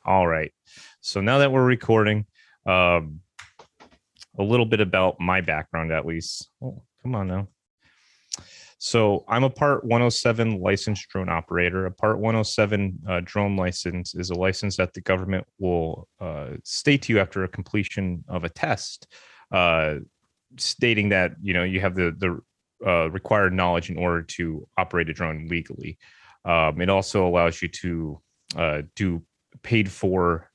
All right. So now that we're recording, a little bit about my background, at least. Oh, come on now. So I'm a Part 107 licensed drone operator. A Part 107 drone license is a license that the government will state to you after a completion of a test, stating that you have the required knowledge in order to operate a drone legally. It also allows you to do paid for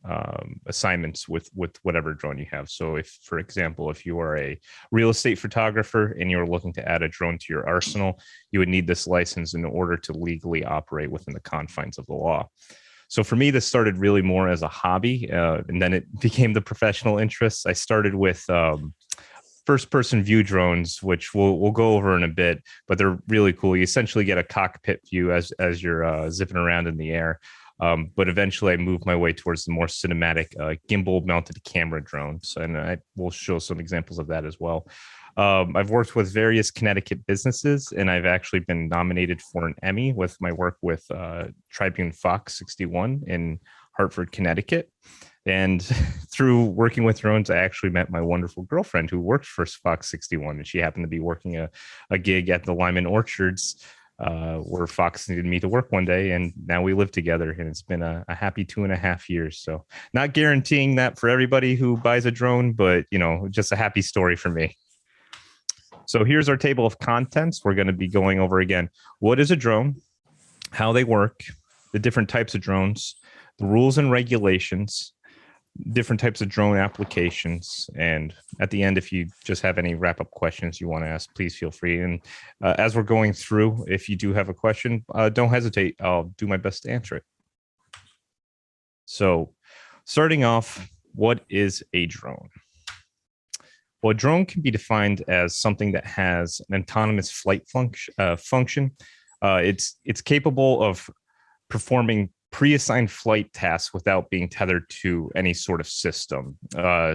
assignments with whatever drone you have. So if, for example, if you are a real estate photographer and you're looking to add a drone to your arsenal, you would need this license in order to legally operate within the confines of the law. So for me, this started really more as a hobby, and then it became the professional interest. I started with first-person view drones, which we'll go over in a bit, but they're really cool. You essentially get a cockpit view as you're zipping around in the air. But eventually I moved my way towards the more cinematic gimbal mounted camera drones. And I will show some examples of that as well. I've worked with various Connecticut businesses, and I've actually been nominated for an Emmy with my work with Tribune Fox 61 in Hartford, Connecticut. And through working with drones, I actually met my wonderful girlfriend who worked for Fox 61, and she happened to be working a gig at the Lyman Orchards, where Fox needed me to work one day, and now we live together, and it's been a happy 2.5 years. So not guaranteeing that for everybody who buys a drone, but just a happy story for me. So here's our table of contents. We're going to be going over again, what is a drone, how they work, the different types of drones, the rules and regulations, different types of drone applications, and at the end, if you just have any wrap-up questions you want to ask, please feel free. And as we're going through, if you do have a question, don't hesitate. I'll do my best to answer it. So starting off, what is a drone? Well, a drone can be defined as something that has an autonomous flight function. It's capable of performing pre-assigned flight tasks without being tethered to any sort of system.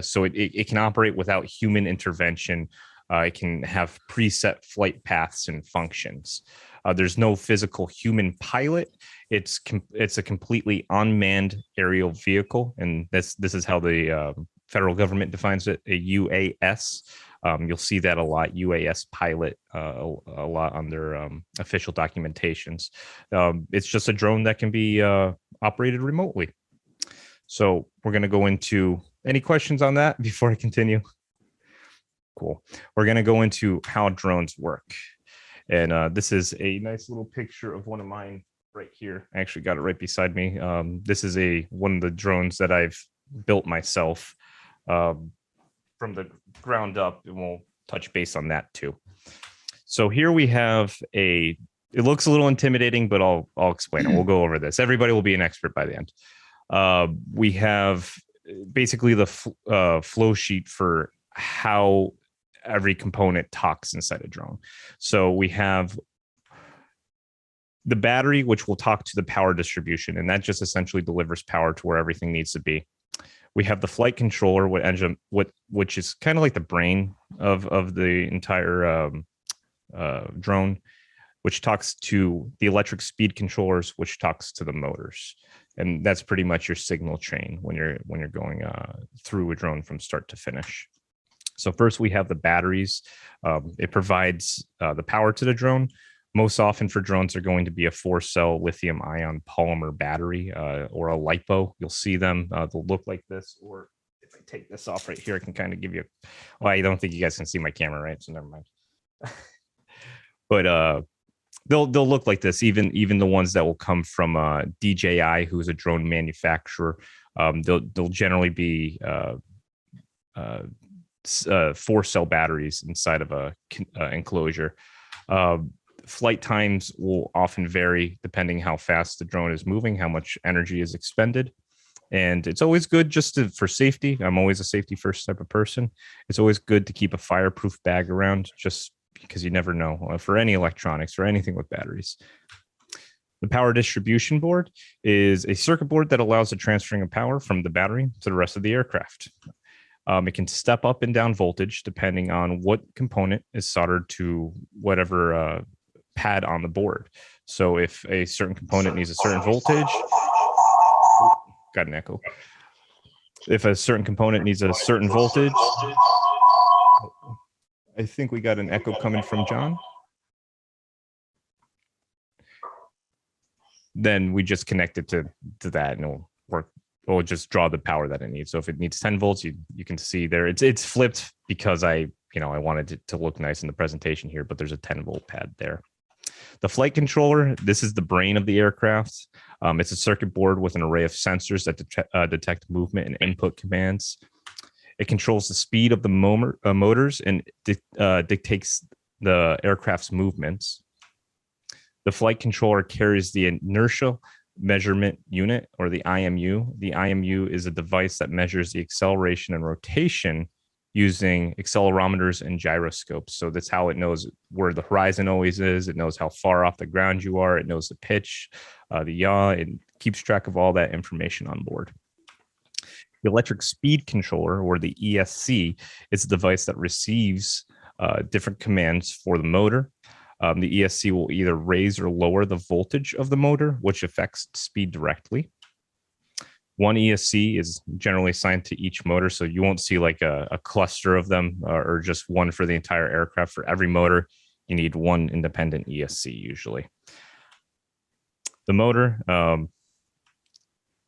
So it can operate without human intervention. It can have preset flight paths and functions. There's no physical human pilot. It's a completely unmanned aerial vehicle, and this is how the federal government defines it, a UAS. You'll see that a lot, UAS pilot, a lot on their official documentations. It's just a drone that can be operated remotely. So we're going to go into any questions on that before I continue. Cool. We're going to go into how drones work. And this is a nice little picture of one of mine right here. I actually got it right beside me. This is one of the drones that I've built myself from the ground up, and we'll touch base on that too. So here we have it looks a little intimidating, but I'll explain it. We'll go over this. Everybody will be an expert by the end. We have basically the flow sheet for how every component talks inside a drone. So we have the battery, which will talk to the power distribution, and that just essentially delivers power to where everything needs to be. We have the flight controller, which is kind of like the brain of the entire drone, which talks to the electric speed controllers, which talks to the motors, and that's pretty much your signal chain when you're going through a drone from start to finish. So first, we have the batteries. It provides the power to the drone. Most often for drones are going to be a 4-cell lithium-ion polymer battery or a LiPo. You'll see them. They'll look like this. Or if I take this off right here, I can kind of give you. Well, I don't think you guys can see my camera, right? So never mind. But they'll look like this. Even the ones that will come from DJI, who's a drone manufacturer, they'll generally be 4-cell batteries inside of a enclosure. Flight times will often vary depending how fast the drone is moving, how much energy is expended. And it's always good for safety. I'm always a safety first type of person. It's always good to keep a fireproof bag around, just because you never know for any electronics or anything with batteries. The power distribution board is a circuit board that allows the transferring of power from the battery to the rest of the aircraft. It can step up and down voltage depending on what component is soldered to whatever pad on the board. So if a certain component needs a certain voltage, got an echo. If a certain component needs a certain voltage, I think we got an echo coming from John. Then we just connect it to that, and it'll work. We'll just draw the power that it needs. So if it needs 10 volts, you can see there it's flipped because I wanted it to look nice in the presentation here, but there's a 10-volt pad there. The flight controller, this is the brain of the aircraft. It's a circuit board with an array of sensors that detect movement and input commands. It controls the speed of the motors and dictates the aircraft's movements. The flight controller carries the inertial measurement unit, or the IMU. The IMU is a device that measures the acceleration and rotation using accelerometers and gyroscopes. So that's how it knows where the horizon always is. It knows how far off the ground you are. It knows the pitch, the yaw. It keeps track of all that information on board. The electric speed controller, or the ESC, is a device that receives different commands for the motor. The ESC will either raise or lower the voltage of the motor, which affects speed directly. One ESC is generally assigned to each motor, so you won't see like a cluster of them or just one for the entire aircraft. For every motor, you need one independent ESC usually. The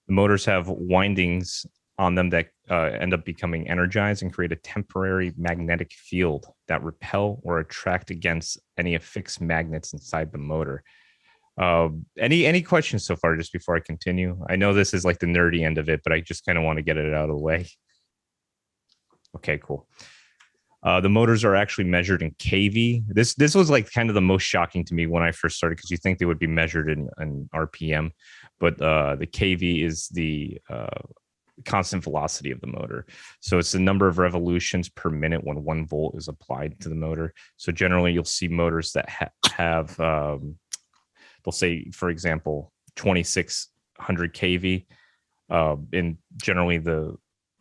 motors have windings on them that end up becoming energized and create a temporary magnetic field that repel or attract against any affixed magnets inside the motor. Any questions so far, just before I continue? I know this is like the nerdy end of it, but I just kind of want to get it out of the way. Okay, cool. The motors are actually measured in kV. This was like kind of the most shocking to me when I first started, because you think they would be measured in RPM, but the kV is the constant velocity of the motor. So it's the number of revolutions per minute when 1 volt is applied to the motor. So generally you'll see motors that have they'll say, for example, 2600 kV. And generally the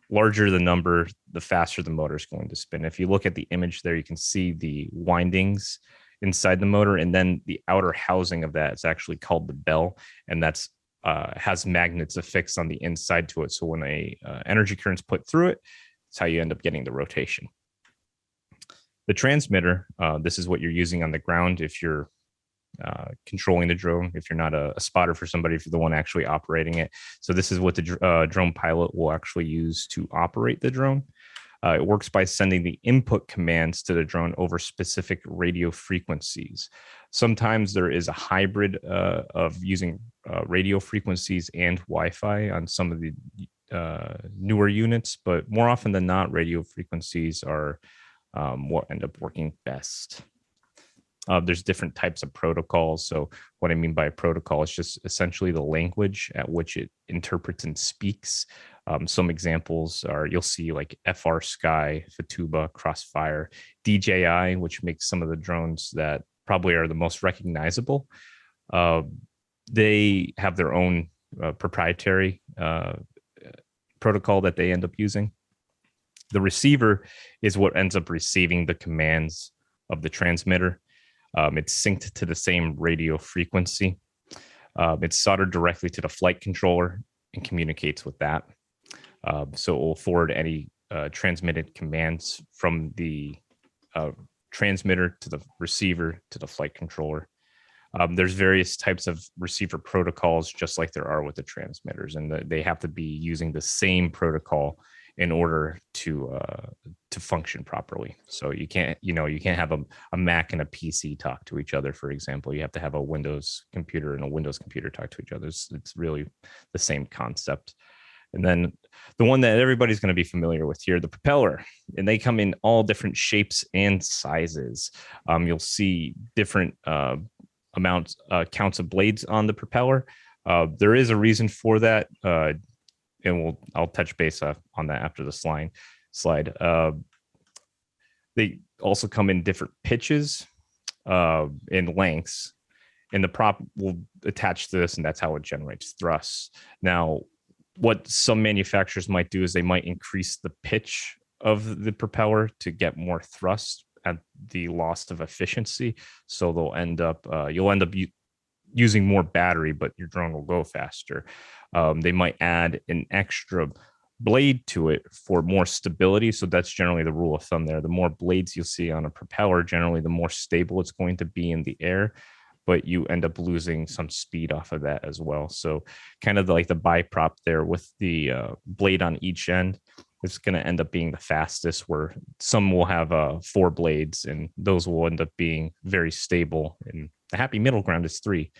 larger the number, the faster the motor is going to spin. If you look at the image there, you can see the windings inside the motor, and then the outer housing of that is actually called the bell, and that's has magnets affixed on the inside to it. So when a energy current's put through it, it's how you end up getting the rotation. The transmitter, this is what you're using on the ground if you're controlling the drone, if you're not a spotter for somebody, if you're the one actually operating it. So this is what the drone pilot will actually use to operate the drone. It works by sending the input commands to the drone over specific radio frequencies. Sometimes there is a hybrid of using radio frequencies and Wi-Fi on some of the newer units, but more often than not, radio frequencies are what end up working best. There's different types of protocols. So what I mean by a protocol is just essentially the language at which it interprets and speaks. Some examples are, you'll see like FR Sky, Fatuba, Crossfire, DJI, which makes some of the drones that probably are the most recognizable. They have their own proprietary protocol that they end up using. The receiver is what ends up receiving the commands of the transmitter. It's synced to the same radio frequency. It's soldered directly to the flight controller and communicates with that. So it will forward any transmitted commands from the transmitter to the receiver to the flight controller. There's various types of receiver protocols, just like there are with the transmitters, and they have to be using the same protocol in order to function properly. So you can't have a Mac and a PC talk to each other, for example. You have to have a Windows computer and a Windows computer talk to each other. It's really the same concept. And then the one that everybody's going to be familiar with here, the propeller, and they come in all different shapes and sizes. You'll see different counts of blades on the propeller. There is a reason for that. And I'll touch base on that after the slide. They also come in different pitches and lengths, and the prop will attach to this, and that's how it generates thrust. Now, what some manufacturers might do is they might increase the pitch of the propeller to get more thrust at the loss of efficiency. So they'll end up using more battery, but your drone will go faster. They might add an extra blade to it for more stability. So that's generally the rule of thumb there. The more blades you'll see on a propeller, generally the more stable it's going to be in the air, but you end up losing some speed off of that as well. So kind of like the biprop there with the blade on each end, it's going to end up being the fastest, where some will have 4 blades and those will end up being very stable. And the happy middle ground is 3.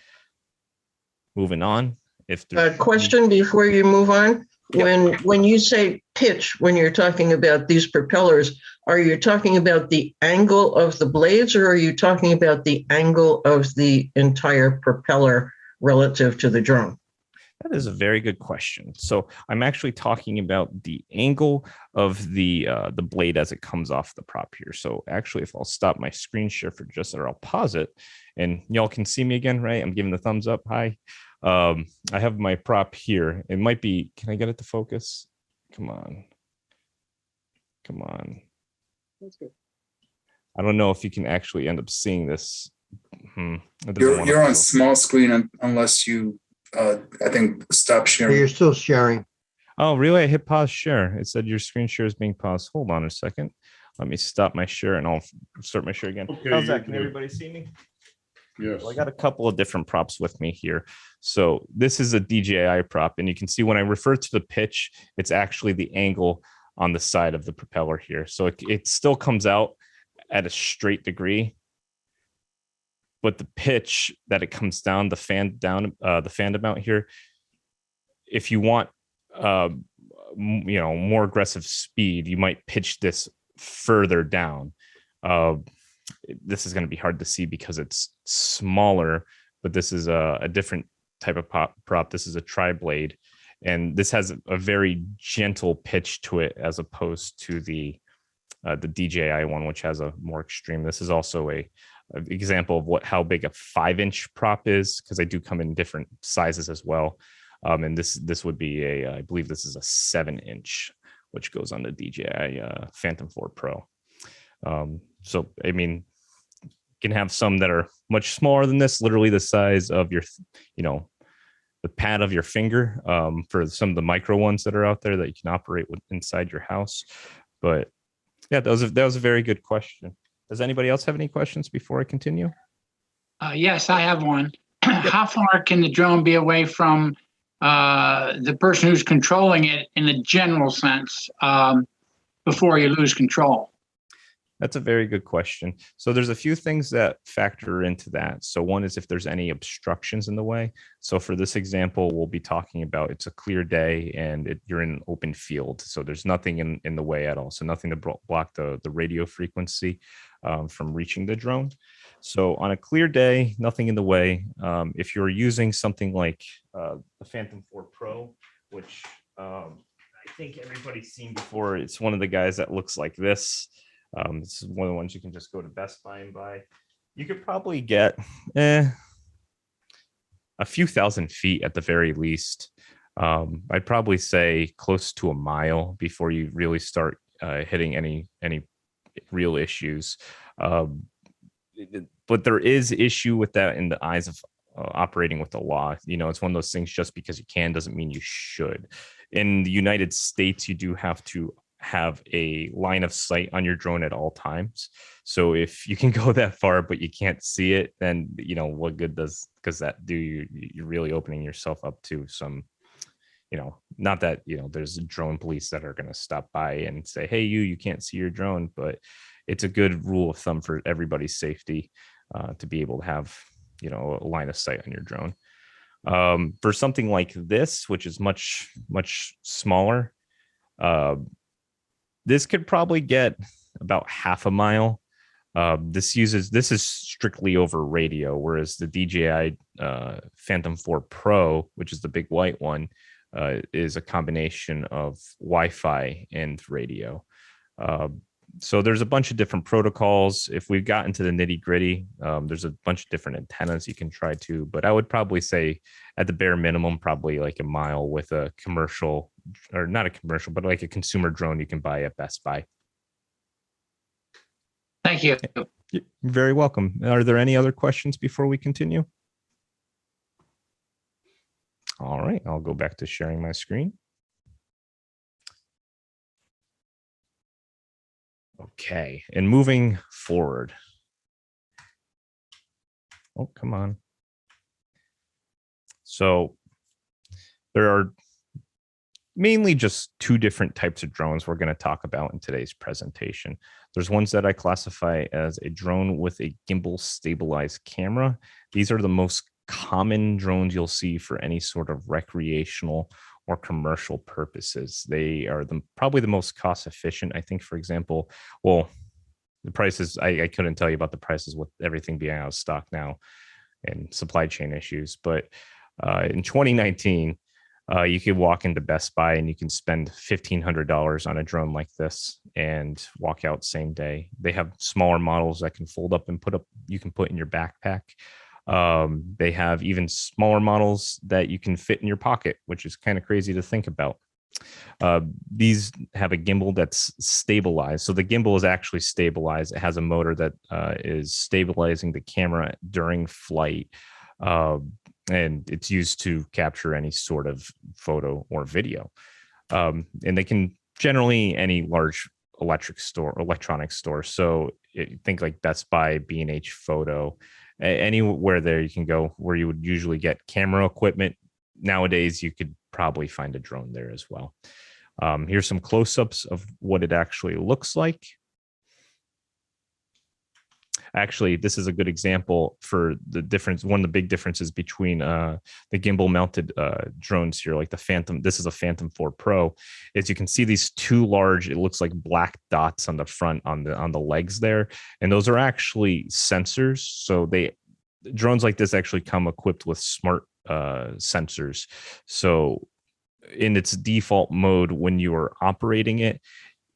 Moving on. If there's question before you move on. Yep. When you say pitch, when you're talking about these propellers, are you talking about the angle of the blades, or are you talking about the angle of the entire propeller relative to the drone? That is a very good question. So I'm actually talking about the angle of the blade as it comes off the prop here. So actually, if I'll stop my screen share for just, or I'll pause it, and y'all can see me again, right? I'm giving the thumbs up. Hi. I have my prop here. It might be, can I get it to focus? Come on. Come on. That's good. I don't know if you can actually end up seeing this. You're on small screen unless you, I think, stop sharing. You're still sharing. Oh, really? I hit pause share. It said your screen share is being paused. Hold on a second. Let me stop my share and I'll start my share again. Okay, how's that? Can everybody see me? Yes. Well, I got a couple of different props with me here. So this is a DJI prop, and you can see when I refer to the pitch, it's actually the angle on the side of the propeller here. So it still comes out at a straight degree, but the pitch that it comes down, the fan amount here, if you want more aggressive speed, you might pitch this further down. This is going to be hard to see because it's smaller, but this is a different type of prop. This is a tri-blade, and this has a very gentle pitch to it as opposed to the DJI one, which has a more extreme. This is also a example of how big a 5-inch prop is, because they do come in different sizes as well. And this would be I believe this is a 7-inch, which goes on the DJI Phantom 4 Pro. So, I mean, you can have some that are much smaller than this, literally the size of your, the pad of your finger, for some of the micro ones that are out there that you can operate with inside your house. But yeah, that was a very good question. Does anybody else have any questions before I continue? Yes, I have one. How far can the drone be away from the person who's controlling it in a general sense before you lose control? That's a very good question. So there's a few things that factor into that. So one is if there's any obstructions in the way. So for this example, we'll be talking about it's a clear day and you're in an open field. So there's nothing in the way at all. So nothing to block the radio frequency from reaching the drone. So on a clear day, nothing in the way. If you're using something like the Phantom 4 Pro, which I think everybody's seen before, it's one of the guys that looks like this. This is one of the ones you can just go to Best Buy and buy. You could probably get a few thousand feet at the very least. I'd probably say close to a mile before you really start hitting any real issues. But there is issue with that in the eyes of operating with the law. It's one of those things, just because you can doesn't mean you should. In the United States, you do have to have a line of sight on your drone at all times. So if you can go that far but you can't see it, then what good does that do? You're really opening yourself up to some, not that there's drone police that are going to stop by and say, hey, you can't see your drone, but it's a good rule of thumb for everybody's safety to be able to have a line of sight on your drone. For something like this, which is much smaller, this could probably get about half a mile. This is strictly over radio, whereas the DJI Phantom 4 Pro, which is the big white one, is a combination of Wi-Fi and radio. So there's a bunch of different protocols. If we've gotten to the nitty gritty, there's a bunch of different antennas you can try to, but I would probably say at the bare minimum, probably like a mile with a commercial, or not a commercial, but like a consumer drone you can buy at Best Buy. Thank you. You're very welcome. Are there any other questions before we continue? All right, I'll go back to sharing my screen. Okay, and moving forward. Oh, come on. So there are mainly just two different types of drones we're going to talk about in today's presentation. There's ones that I classify as a drone with a gimbal stabilized camera. These are the most common drones you'll see for any sort of recreational or commercial purposes. They are probably the most cost efficient. I think, for example, well, the prices, I couldn't tell you about the prices with everything being out of stock now and supply chain issues. But in 2019, you could walk into Best Buy and you can spend $1,500 on a drone like this and walk out same day. They have smaller models that can fold up and you can put in your backpack. They have even smaller models that you can fit in your pocket, which is kind of crazy to think about. These have a gimbal that's stabilized. So the gimbal is actually stabilized. It has a motor that is stabilizing the camera during flight. And it's used to capture any sort of photo or video. And they can generally any large electronics store. So think like Best Buy, B&H Photo, anywhere there you can go where you would usually get camera equipment. Nowadays, you could probably find a drone there as well. Here's some close-ups of what it actually looks like. Actually, this is a good example for the difference. One of the big differences between the gimbal mounted drones here, like the Phantom, this is a Phantom 4 Pro, is you can see these two large, it looks like black dots on the front on the legs there. And those are actually sensors. So drones like this actually come equipped with smart sensors. So in its default mode, when you are operating it,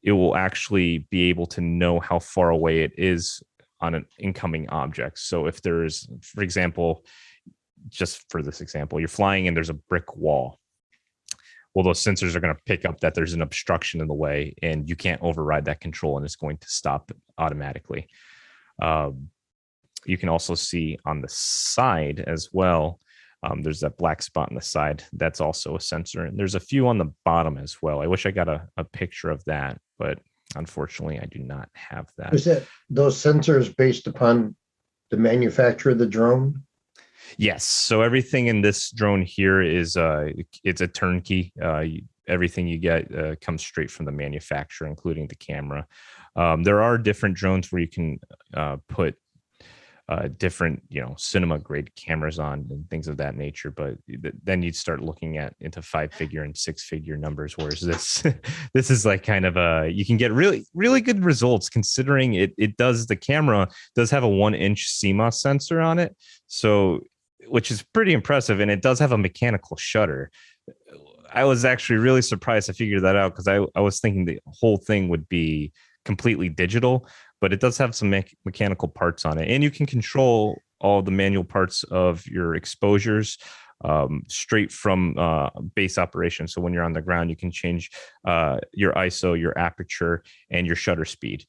it will actually be able to know how far away it is on an incoming object. So if there's, for example, just for this example, you're flying and there's a brick wall. Well, those sensors are going to pick up that there's an obstruction in the way and you can't override that control and it's going to stop automatically. You can also see on the side as well, there's that black spot on the side. That's also a sensor. And there's a few on the bottom as well. I wish I got a picture of that, but unfortunately, I do not have that. Is that those sensors based upon the manufacturer of the drone? Yes. So everything in this drone here is it's a turnkey. Everything you get comes straight from the manufacturer, including the camera. There are different drones where you can put different, cinema grade cameras on and things of that nature. But then you'd start looking into 5-figure and 6-figure numbers. Whereas this is like kind of you can get really, really good results considering the camera does have a 1-inch CMOS sensor on it. So, which is pretty impressive. And it does have a mechanical shutter. I was actually really surprised I figured that out because I was thinking the whole thing would be completely digital, but it does have some mechanical parts on it. And you can control all the manual parts of your exposures straight from base operation. So when you're on the ground, you can change your ISO, your aperture, and your shutter speed.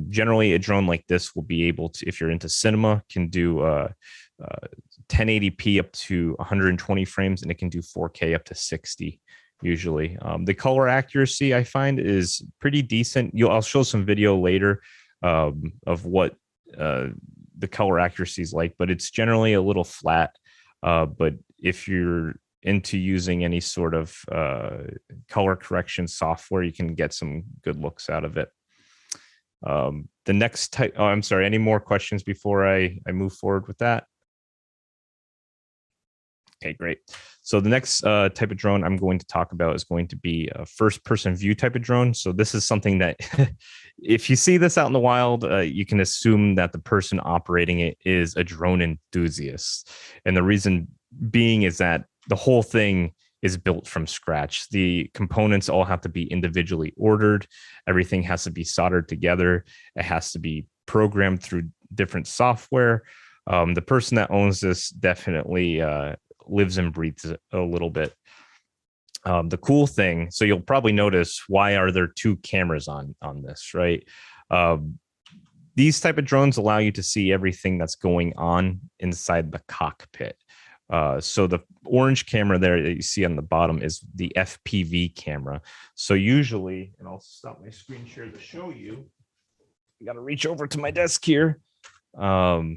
Generally, a drone like this will be able to, if you're into cinema, can do 1080p up to 120 frames, and it can do 4K up to 60. Usually, the color accuracy I find is pretty decent. I'll show some video later of what the color accuracy is like, but it's generally a little flat. But if you're into using any sort of color correction software, you can get some good looks out of it. The next type, I'm sorry, any more questions before I move forward with that? Okay, great. So the next type of drone I'm going to talk about is going to be a first-person view type of drone. So this is something that if you see this out in the wild, you can assume that the person operating it is a drone enthusiast. And the reason being is that the whole thing is built from scratch. The components all have to be individually ordered. Everything has to be soldered together. It has to be programmed through different software. The person that owns this definitely lives and breathes a little bit. The cool thing, so you'll probably notice, why are there two cameras on this, right? These type of drones allow you to see everything that's going on inside the cockpit. So the orange camera there that you see on the bottom is the FPV camera. So usually, and I'll stop my screen share to show you. I got to reach over to my desk here. Oh,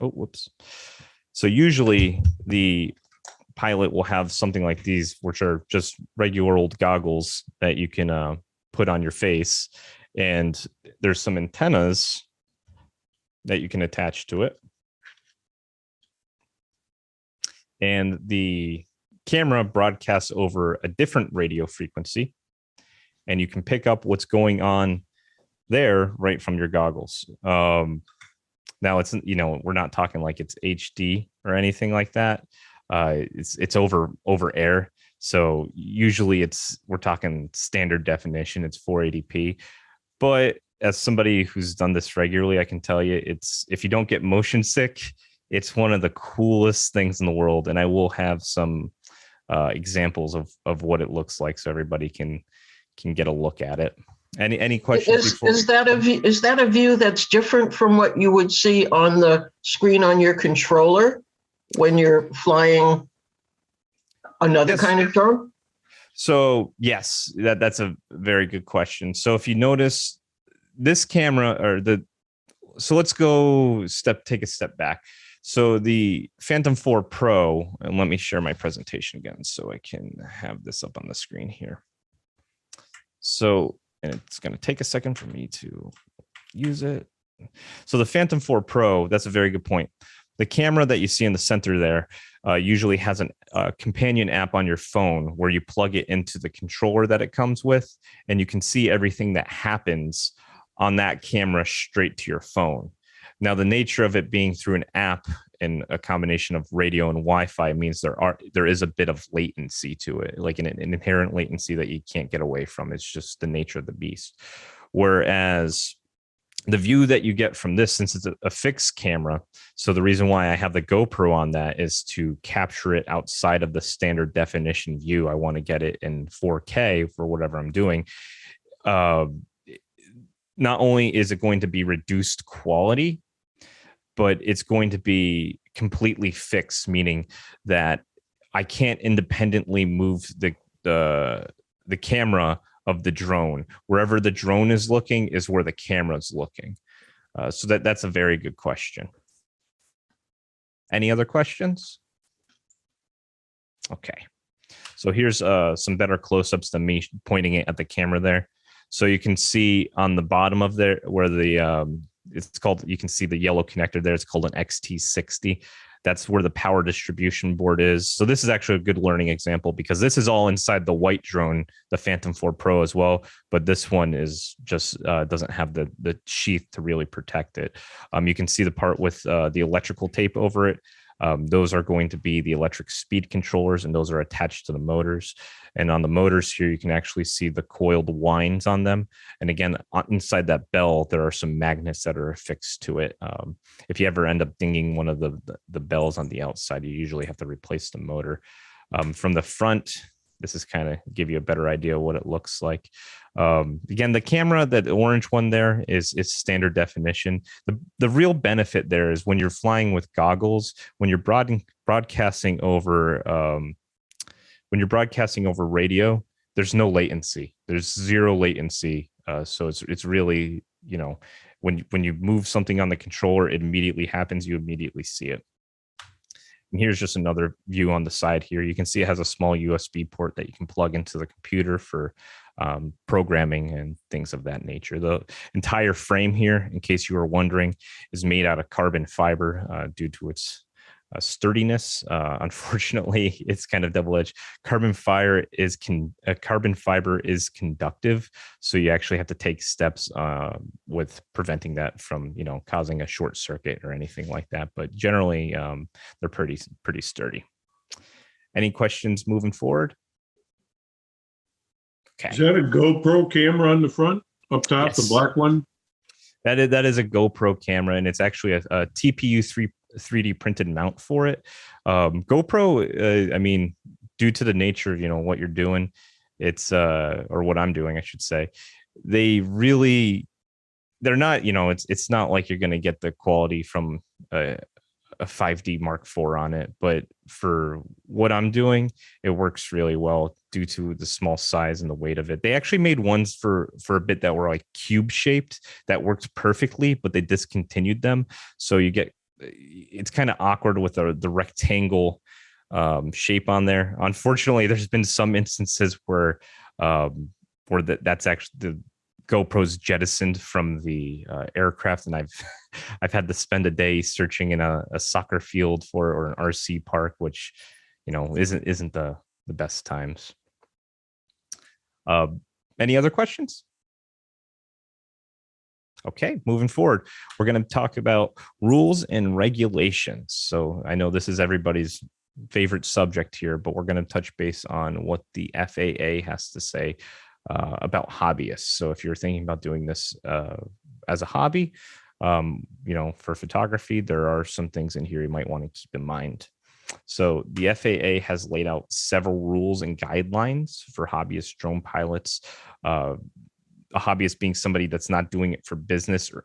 whoops. So usually the pilot will have something like these, which are just regular old goggles that you can put on your face. And there's some antennas that you can attach to it. And the camera broadcasts over a different radio frequency, and you can pick up what's going on there right from your goggles. Now it's, we're not talking like it's HD or anything like that. It's over air. So usually we're talking standard definition. It's 480p. But as somebody who's done this regularly, I can tell you if you don't get motion sick, it's one of the coolest things in the world. And I will have some examples of what it looks like so everybody can get a look at it. Any questions? Is that a view that's different from what you would see on the screen on your controller when you're flying another kind of drone? So yes, that's a very good question. So if you notice this camera so let's take a step back. So the Phantom 4 Pro, and let me share my presentation again so I can have this up on the screen here. So, and it's going to take a second for me to use it. So the Phantom 4 Pro, that's a very good point. The camera that you see in the center there usually has a companion app on your phone where you plug it into the controller that it comes with, and you can see everything that happens on that camera straight to your phone. Now, the nature of it being through an app and a combination of radio and Wi-Fi means there is a bit of latency to it, like an inherent latency that you can't get away from. It's just the nature of the beast. Whereas the view that you get from this, since it's a fixed camera, so the reason why I have the GoPro on that is to capture it outside of the standard definition view. I want to get it in 4K for whatever I'm doing. Not only is it going to be reduced quality, but it's going to be completely fixed, meaning that I can't independently move the camera of the drone. Wherever the drone is looking is where the camera is looking. So that's a very good question. Any other questions? Okay. So here's some better close-ups than me pointing it at the camera there. So you can see on the bottom of there where you can see the yellow connector there. It's called an XT60. That's where the power distribution board is. So this is actually a good learning example because this is all inside the white drone, the Phantom 4 Pro as well. But this one is just doesn't have the sheath to really protect it. You can see the part with the electrical tape over it. Those are going to be the electric speed controllers, and those are attached to the motors. And on the motors here, you can actually see the coiled winds on them. And again, inside that bell, there are some magnets that are affixed to it. If you ever end up dinging one of the bells on the outside, you usually have to replace the motor. From the front, this is kind of give you a better idea of what it looks like. Again, the camera, that orange one there is standard definition. The real benefit there is when you're flying with goggles, when you're broadcasting over radio, there's no latency. There's zero latency. So it's really, when you move something on the controller, it immediately happens. You immediately see it. And here's just another view on the side here. You can see it has a small USB port that you can plug into the computer for programming and things of that nature. The entire frame here, in case you were wondering, is made out of carbon fiber due to its sturdiness. Unfortunately, it's kind of double-edged. Carbon fiber is conductive, so you actually have to take steps with preventing that from causing a short circuit or anything like that. But generally, they're pretty sturdy. Any questions moving forward? Okay. Is that a GoPro camera on the front up top, Yes. the black one? That is a GoPro camera, and it's actually a TPU 3D printed mount for it. GoPro, due to the nature of what you're doing, it's or what I'm doing, I should say, they're not, it's not like you're going to get the quality from a a 5D Mark IV on it, but for what I'm doing, it works really well due to the small size and the weight of it. They actually made ones for a bit that were like cube shaped that worked perfectly, but they discontinued them. So you get, it's kind of awkward with the rectangle shape on there. Unfortunately, there's been some instances where that's actually the GoPro's jettisoned from the aircraft, and I've had to spend a day searching in a soccer field or an RC park, which isn't the best times. Any other questions? Okay, moving forward, we're going to talk about rules and regulations. So I know this is everybody's favorite subject here, but we're going to touch base on what the FAA has to say about hobbyists. So if you're thinking about doing this as a hobby, for photography, there are some things in here you might want to keep in mind. So the FAA has laid out several rules and guidelines for hobbyist drone pilots. A hobbyist being somebody that's not doing it for business or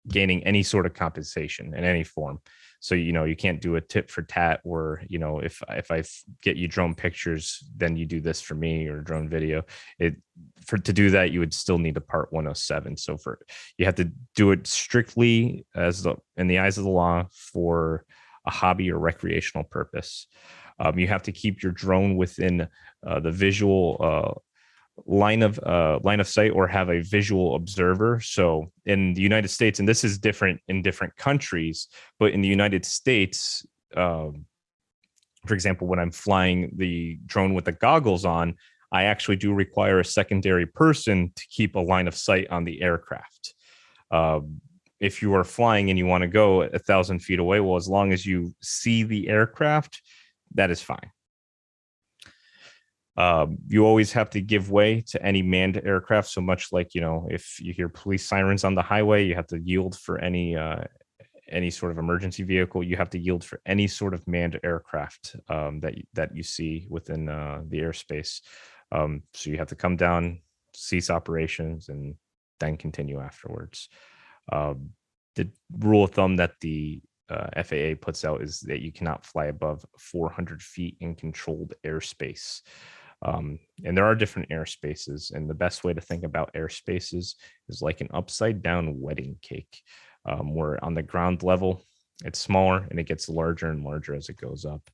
gaining any sort of compensation in any form. So, you can't do a tit for tat where, if I get you drone pictures, then you do this for me, or drone video. To do that, you would still need a Part 107. So you have to do it strictly in the eyes of the law for a hobby or recreational purpose. You have to keep your drone within the visual line of sight, or have a visual observer. So in the United States, and this is different in different countries, but in the United States, for example, when I'm flying the drone with the goggles on, I actually do require a secondary person to keep a line of sight on the aircraft. If you are flying and you want to go 1,000 feet away, well, as long as you see the aircraft, that is fine. You always have to give way to any manned aircraft. So much like, if you hear police sirens on the highway, you have to yield for any sort of emergency vehicle. You have to yield for any sort of manned aircraft that you see within the airspace. So you have to come down, cease operations, and then continue afterwards. The rule of thumb that the FAA puts out is that you cannot fly above 400 feet in controlled airspace. And there are different airspaces, and the best way to think about airspaces is like an upside down wedding cake, where on the ground level it's smaller and it gets larger and larger as it goes up.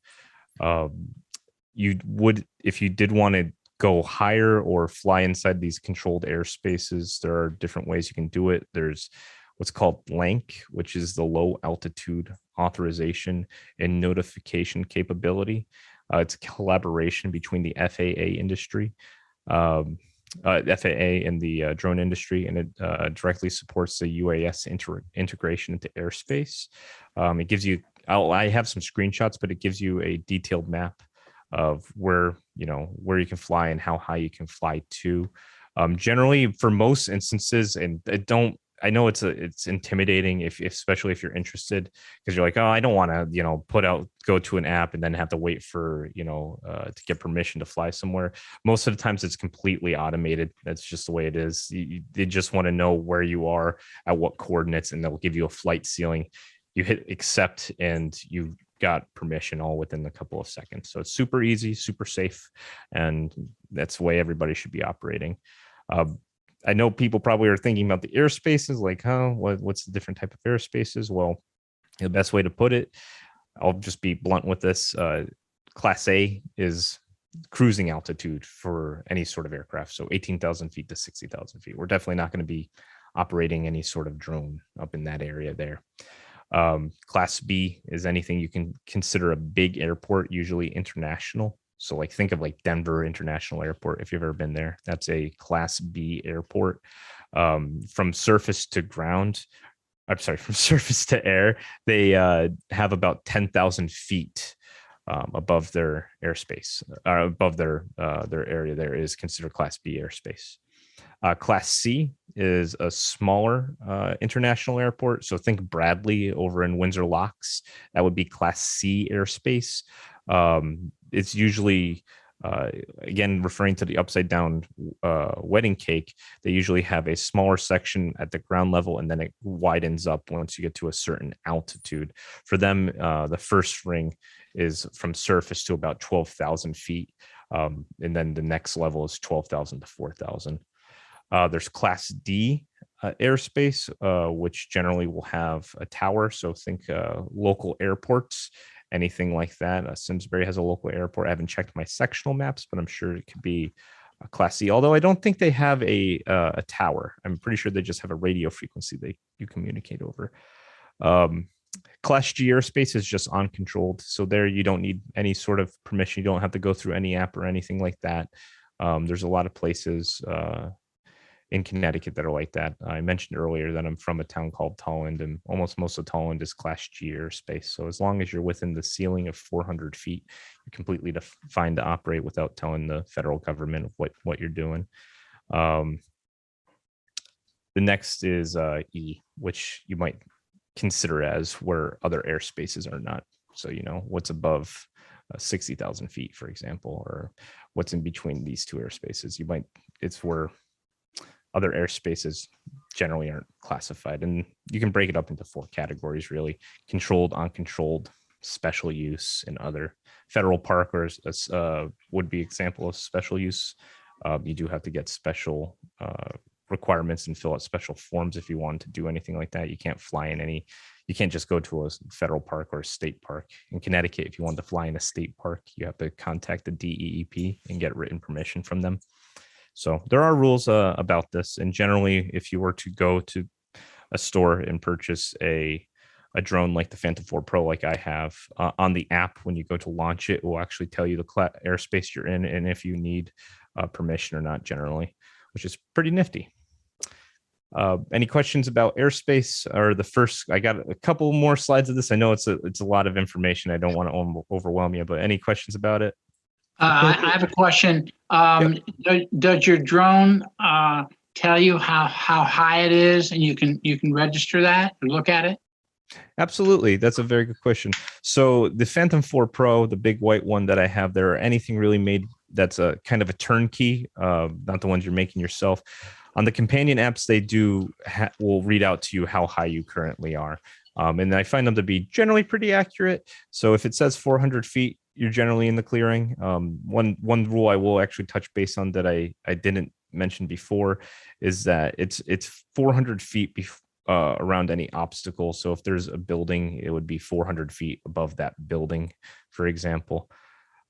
If you did want to go higher or fly inside these controlled airspaces, there are different ways you can do it. There's what's called LANC, which is the low altitude authorization and notification capability. It's a collaboration between the FAA industry, FAA and the drone industry, and it directly supports the UAS integration into airspace. It gives you, I have some screenshots, but it gives you a detailed map of where you can fly and how high you can fly to. Generally, for most instances, and I know it's intimidating especially if you're interested, because you're like, oh, I don't want to, go to an app and then have to wait for, to get permission to fly somewhere. Most of the times it's completely automated. That's just the way it is. They just want to know where you are at what coordinates, and they'll give you a flight ceiling. You hit accept and you got permission all within a couple of seconds. So it's super easy, super safe. And that's the way everybody should be operating. I know people probably are thinking about the airspaces, like, what's the different type of airspaces? Well, the best way to put it, I'll just be blunt with this. Class A is cruising altitude for any sort of aircraft. So 18,000 feet to 60,000 feet. We're definitely not going to be operating any sort of drone up in that area there. Class B is anything you can consider a big airport, usually international. So like think of like Denver International Airport. If you've ever been there, that's a Class B airport. From surface to ground, from surface to air, they have about 10,000 feet above their airspace, above their area. There is considered Class B airspace. Class C is a smaller international airport. So think Bradley over in Windsor Locks. That would be Class C airspace. It's usually Again, referring to the upside down wedding cake, they usually have a smaller section at the ground level, and then it widens up once you get to a certain altitude. For them, the first ring is from surface to about 12,000 feet. And then the next level is 12,000 to 4,000. There's Class D airspace, which generally will have a tower. So think local airports, anything like that. Simsbury has a local airport. I haven't checked my sectional maps, but I'm sure it could be a Class C. Although I don't think they have a tower. I'm pretty sure they just have a radio frequency you communicate over. Class G airspace is just uncontrolled. So there you don't need any sort of permission. You don't have to go through any app or anything like that. There's a lot of places in Connecticut that are like that. I mentioned earlier that I'm from a town called Tolland, and almost most of Tolland is Class G airspace. So as long as you're within the ceiling of 400 feet, you're completely fine to operate without telling the federal government what you're doing. The next is E, which you might consider as where other airspaces are not. So, what's above 60,000 feet, for example, or what's in between these two airspaces. It's where other airspaces generally aren't classified. And you can break it up into 4 categories, really: controlled, uncontrolled, special use, and other. Federal park would be example of special use. You do have to get special requirements and fill out special forms if you want to do anything like that. You can't fly in you can't just go to a federal park or a state park. In Connecticut, if you want to fly in a state park, you have to contact the DEEP and get written permission from them. So there are rules about this. And generally, if you were to go to a store and purchase a drone like the Phantom 4 Pro, like I have, on the app, when you go to launch it, it will actually tell you the airspace you're in and if you need permission or not, generally, which is pretty nifty. Any questions about airspace? Or I got a couple more slides of this. I know it's a lot of information. I don't want to overwhelm you, but any questions about it? I have a question. Does your drone tell you how high it is, and you can register that or look at it? Absolutely. That's a very good question. So the Phantom 4 Pro, the big white one that I have there, or anything really made that's a kind of a turnkey, not the ones you're making yourself. On the companion apps, they will read out to you how high you currently are. And I find them to be generally pretty accurate. So if it says 400 feet, you're generally in the clearing. One rule I will actually touch base on that I didn't mention before is that it's 400 feet around any obstacle. So if there's a building, it would be 400 feet above that building, for example.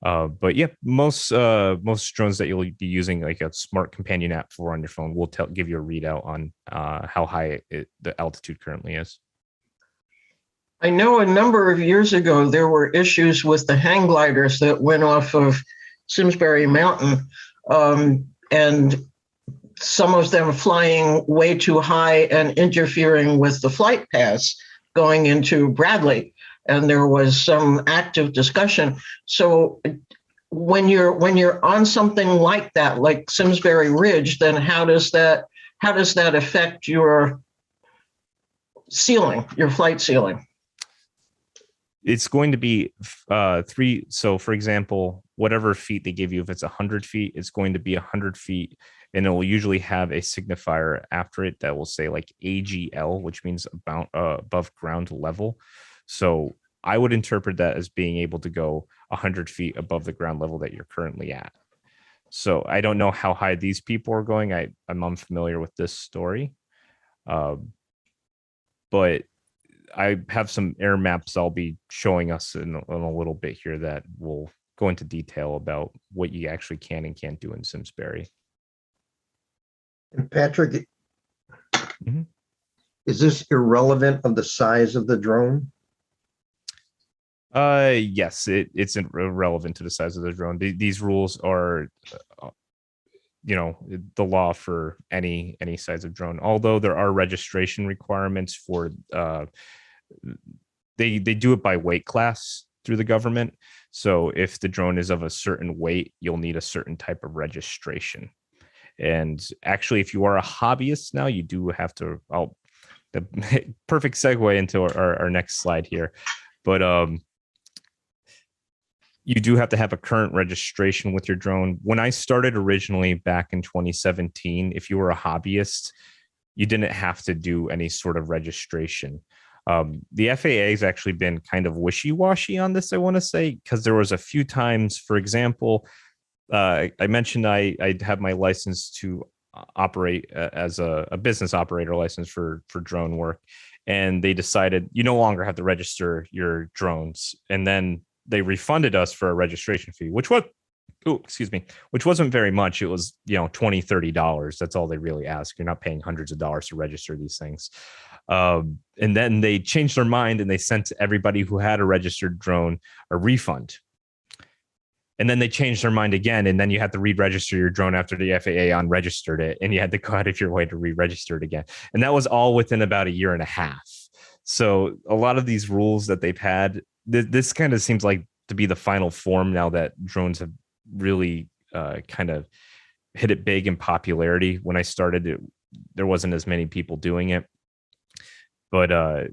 But yeah, most drones that you'll be using, like a smart companion app for on your phone, will give you a readout on how high the altitude currently is. I know a number of years ago, there were issues with the hang gliders that went off of Simsbury Mountain, and some of them flying way too high and interfering with the flight paths going into Bradley. And there was some active discussion. So when you're on something like that, like Simsbury Ridge, then how does that affect your ceiling, your flight ceiling? It's going to be 3. So for example, whatever feet they give you, if it's 100 feet, it's going to be 100 feet. And it will usually have a signifier after it that will say like AGL, which means about above ground level. So I would interpret that as being able to go 100 feet above the ground level that you're currently at. So I don't know how high these people are going. I'm unfamiliar with this story. But I have some air maps I'll be showing us in a little bit here that will go into detail about what you actually can and can't do in Simsbury. And Patrick, is this irrelevant of the size of the drone? Yes, it's irrelevant to the size of the drone. These rules are, the law for any size of drone. Although there are registration requirements for, they do it by weight class through the government. So if the drone is of a certain weight, you'll need a certain type of registration. And actually, if you are a hobbyist now, you do have to. The perfect segue into our next slide here, but You do have to have a current registration with your drone. When I started originally back in 2017, if you were a hobbyist, you didn't have to do any sort of registration. The FAA has actually been kind of wishy-washy on this, I want to say, because there was a few times, for example, I mentioned I have my license to operate as a business operator license for drone work, and they decided you no longer have to register your drones, and then they refunded us for a registration fee, which wasn't very much. It was, $20-$30. That's all they really ask. You're not paying hundreds of dollars to register these things. And then they changed their mind and they sent everybody who had a registered drone a refund. And then they changed their mind again. And then you had to re-register your drone after the FAA unregistered it. And you had to go out of your way to re-register it again. And that was all within about a year and a half. So a lot of these rules that they've had, this kind of seems like to be the final form now that drones have really kind of hit it big in popularity. When I started, there wasn't as many people doing it. But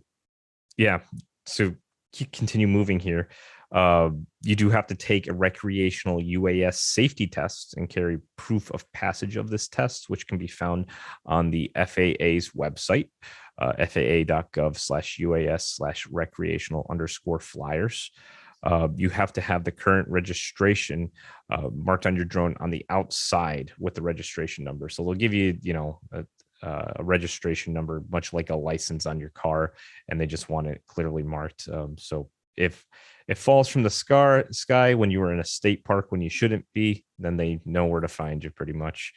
yeah, so continue moving here. You do have to take a recreational UAS safety test and carry proof of passage of this test, which can be found on the FAA's website, faa.gov/UAS/recreational_flyers. You have to have the current registration marked on your drone on the outside with the registration number. So they'll give you, a registration number, much like a license on your car, and they just want it clearly marked. So if it falls from the sky when you were in a state park when you shouldn't be, then they know where to find you pretty much.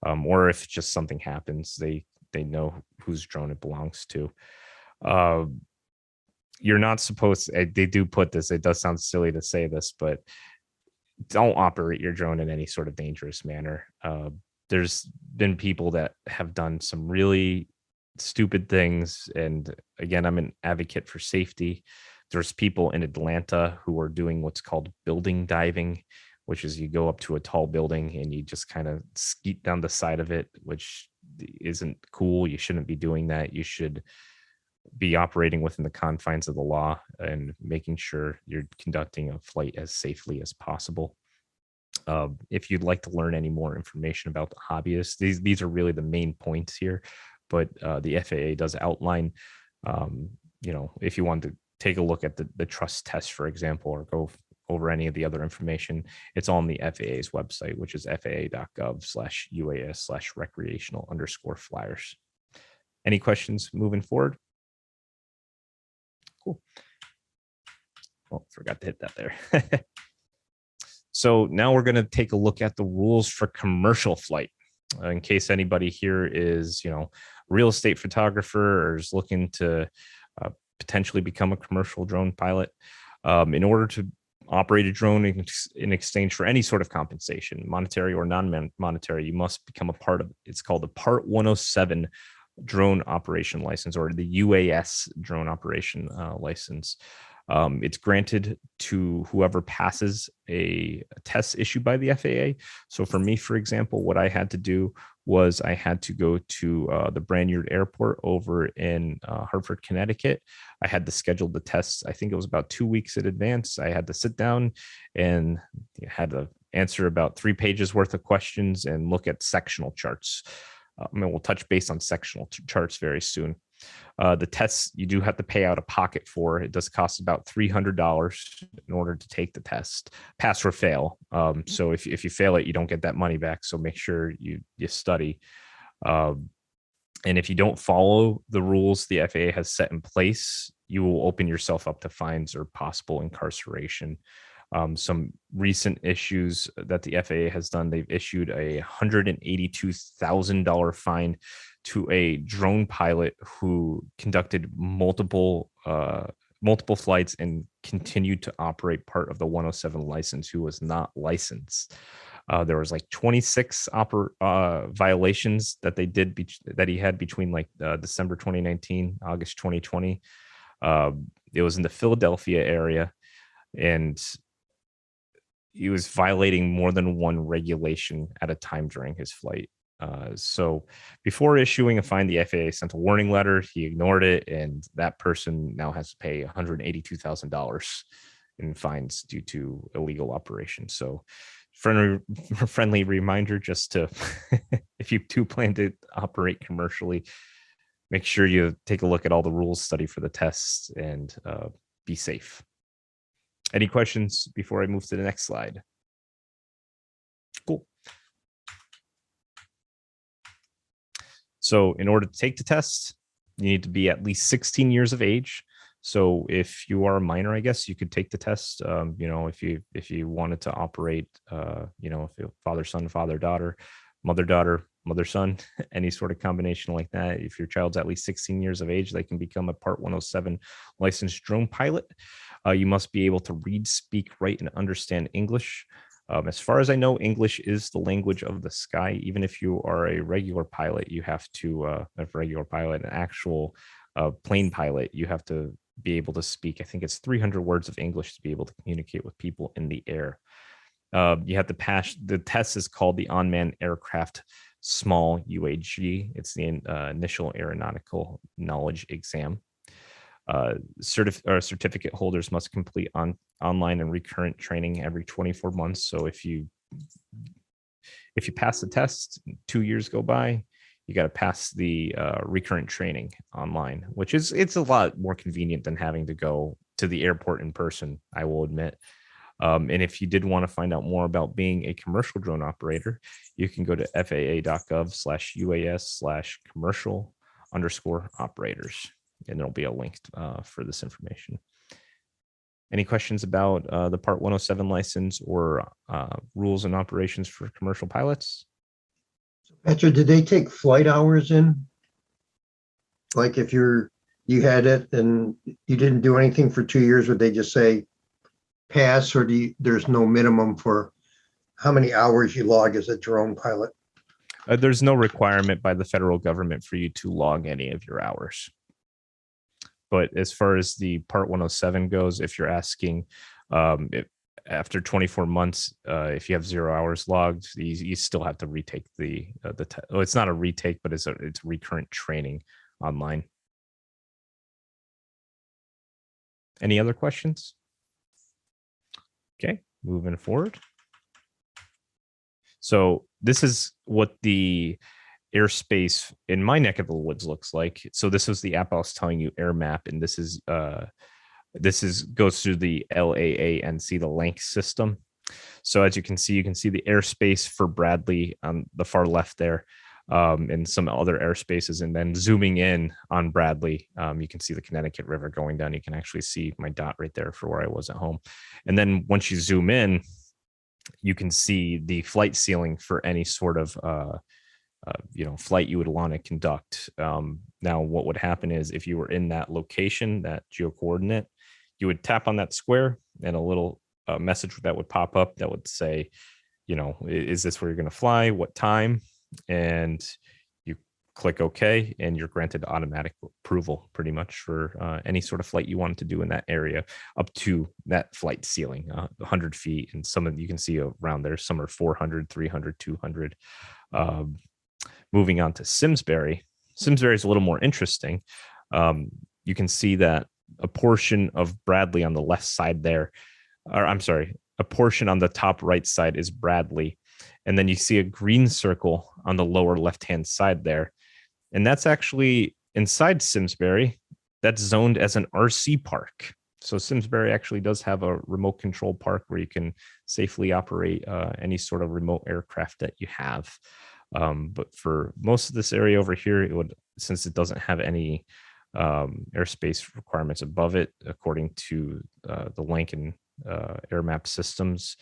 Or if just something happens, they know whose drone it belongs to. You're not supposed to, they do put this, it does sound silly to say this, but don't operate your drone in any sort of dangerous manner. There's been people that have done some really stupid things. And again, I'm an advocate for safety. There's people in Atlanta who are doing what's called building diving, which is you go up to a tall building and you just kind of skeet down the side of it, which isn't cool. You shouldn't be doing that. You should be operating within the confines of the law and making sure you're conducting a flight as safely as possible. If you'd like to learn any more information about the Hobbyist, these are really the main points here, but the FAA does outline, if you want to take a look at the trust test, for example, or go over any of the other information, it's on the FAA's website, which is faa.gov/UAS/recreational_flyers. Any questions moving forward? Cool. Oh, forgot to hit that there. So now we're going to take a look at the rules for commercial flight. In case anybody here is, real estate photographer or is looking to potentially become a commercial drone pilot. In order to operate a drone in exchange for any sort of compensation, monetary or non-monetary, you must become a part of, it's called the Part 107 drone operation license, or the UAS drone operation license. It's granted to whoever passes a test issued by the FAA. So for me, for example, what I had to do was I had to go to the Branyard Airport over in Hartford, Connecticut. I had to schedule the tests. I think it was about 2 weeks in advance. I had to sit down and had to answer about 3 pages worth of questions and look at sectional charts. We'll touch base on sectional charts very soon. The tests you do have to pay out of pocket for. It does cost about $300 in order to take the test, pass or fail. So if you fail it, you don't get that money back. So make sure you study. And if you don't follow the rules the FAA has set in place, you will open yourself up to fines or possible incarceration. Some recent issues that the FAA has done, they've issued a $182,000 fine to a drone pilot who conducted multiple flights and continued to operate part of the 107 license, who was not licensed. There was like 26 violations that they did that he had between December 2019, August 2020. It was in the Philadelphia area, and he was violating more than one regulation at a time during his flight. So before issuing a fine, the FAA sent a warning letter. He ignored it, and that person now has to pay $182,000 in fines due to illegal operations. So friendly reminder just to, if you do plan to operate commercially, make sure you take a look at all the rules, study for the tests, and be safe. Any questions before I move to the next slide? Cool. So in order to take the test, you need to be at least 16 years of age. So if you are a minor, I guess you could take the test. If you wanted to operate, if you're father, son, father, daughter, mother, son, any sort of combination like that. If your child's at least 16 years of age, they can become a Part 107 licensed drone pilot. You must be able to read, speak, write, and understand English. As far as I know, English is the language of the sky. Even if you are a regular pilot, you have to, an actual plane pilot, you have to be able to speak, I think it's 300 words of English to be able to communicate with people in the air. You have to pass, the test is called the Unmanned Aircraft Small UAG. It's the initial aeronautical knowledge exam. Certificate holders must complete online and recurrent training every 24 months. So if you pass the test, 2 years go by, you got to pass the recurrent training online, which it's a lot more convenient than having to go to the airport in person, I will admit. And if you did want to find out more about being a commercial drone operator, you can go to faa.gov/UAS/commercial_operators, and there'll be a link for this information. Any questions about the Part 107 license or rules and operations for commercial pilots? Patrick, did they take flight hours in? Like if you had it and you didn't do anything for 2 years, would they just say pass, or there's no minimum for how many hours you log as a drone pilot? There's no requirement by the federal government for you to log any of your hours. But as far as the Part 107 goes, if you're asking after 24 months, if you have 0 hours logged, you still have to retake the test. Oh, it's not a retake, but it's recurrent training online. Any other questions? Okay, moving forward. So this is what the airspace in my neck of the woods looks like. So this is the app I was telling you, Air Map, and this is goes through the LAANC, the LANC system. So as you can see the airspace for Bradley on the far left there, and some other airspaces. And then zooming in on Bradley, you can see the Connecticut River going down. You can actually see my dot right there for where I was at home. And then once you zoom in, you can see the flight ceiling for any sort of flight you would want to conduct. Now, what would happen is if you were in that location, that geo coordinate, you would tap on that square, and a little message that would pop up that would say, is this where you're going to fly? What time? And you click OK, and you're granted automatic approval pretty much for any sort of flight you want to do in that area up to that flight ceiling, 100 feet. And some of you can see around there, some are 400, 300, 200. Moving on to Simsbury. Simsbury is a little more interesting. You can see that a portion of Bradley on the left side there, or I'm sorry, a portion on the top right side is Bradley. And then you see a green circle on the lower left-hand side there. And that's actually inside Simsbury. That's zoned as an RC park. So Simsbury actually does have a remote control park where you can safely operate any sort of remote aircraft that you have. But for most of this area over here, it would, since it doesn't have any airspace requirements above it, according to the Lankin air map systems,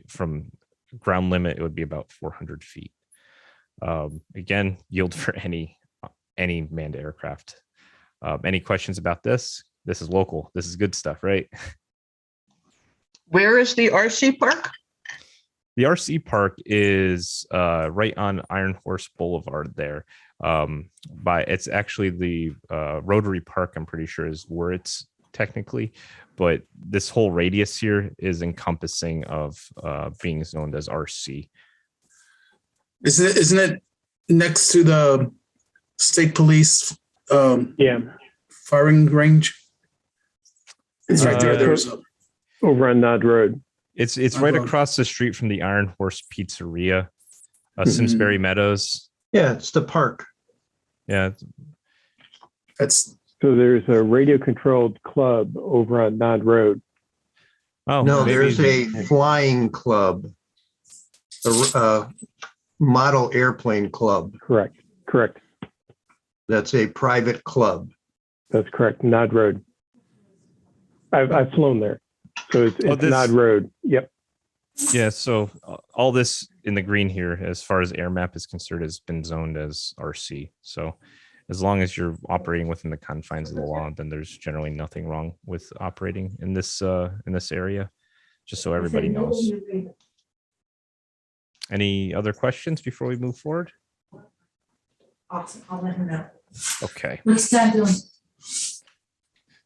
from ground limit, it would be about 400 feet. Again, yield for any manned aircraft. Any questions about this? This is local. This is good stuff, right? Where is the RC park? The RC park is right on Iron Horse Boulevard there. It's actually the Rotary Park, I'm pretty sure, is where it's technically, but this whole radius here is encompassing of being zoned as RC. Isn't it next to the state police firing range? It's right there. Over on Nod Road. It's right across the street from the Iron Horse Pizzeria, Simsbury Meadows. Yeah, it's the park. Yeah. That's So there's a radio controlled club over on Nod Road. Oh, No, maybe- there's a flying club, a model airplane club. Correct. That's a private club. That's correct. Nod Road. I've flown there. So it's Nod Road. Yep. Yeah, so all this in the green here, as far as air map is concerned, has been zoned as RC. So as long as you're operating within the confines of the law, then there's generally nothing wrong with operating in this area, just so everybody knows. Any other questions before we move forward? Awesome. I'll let her know. Okay. What's that doing?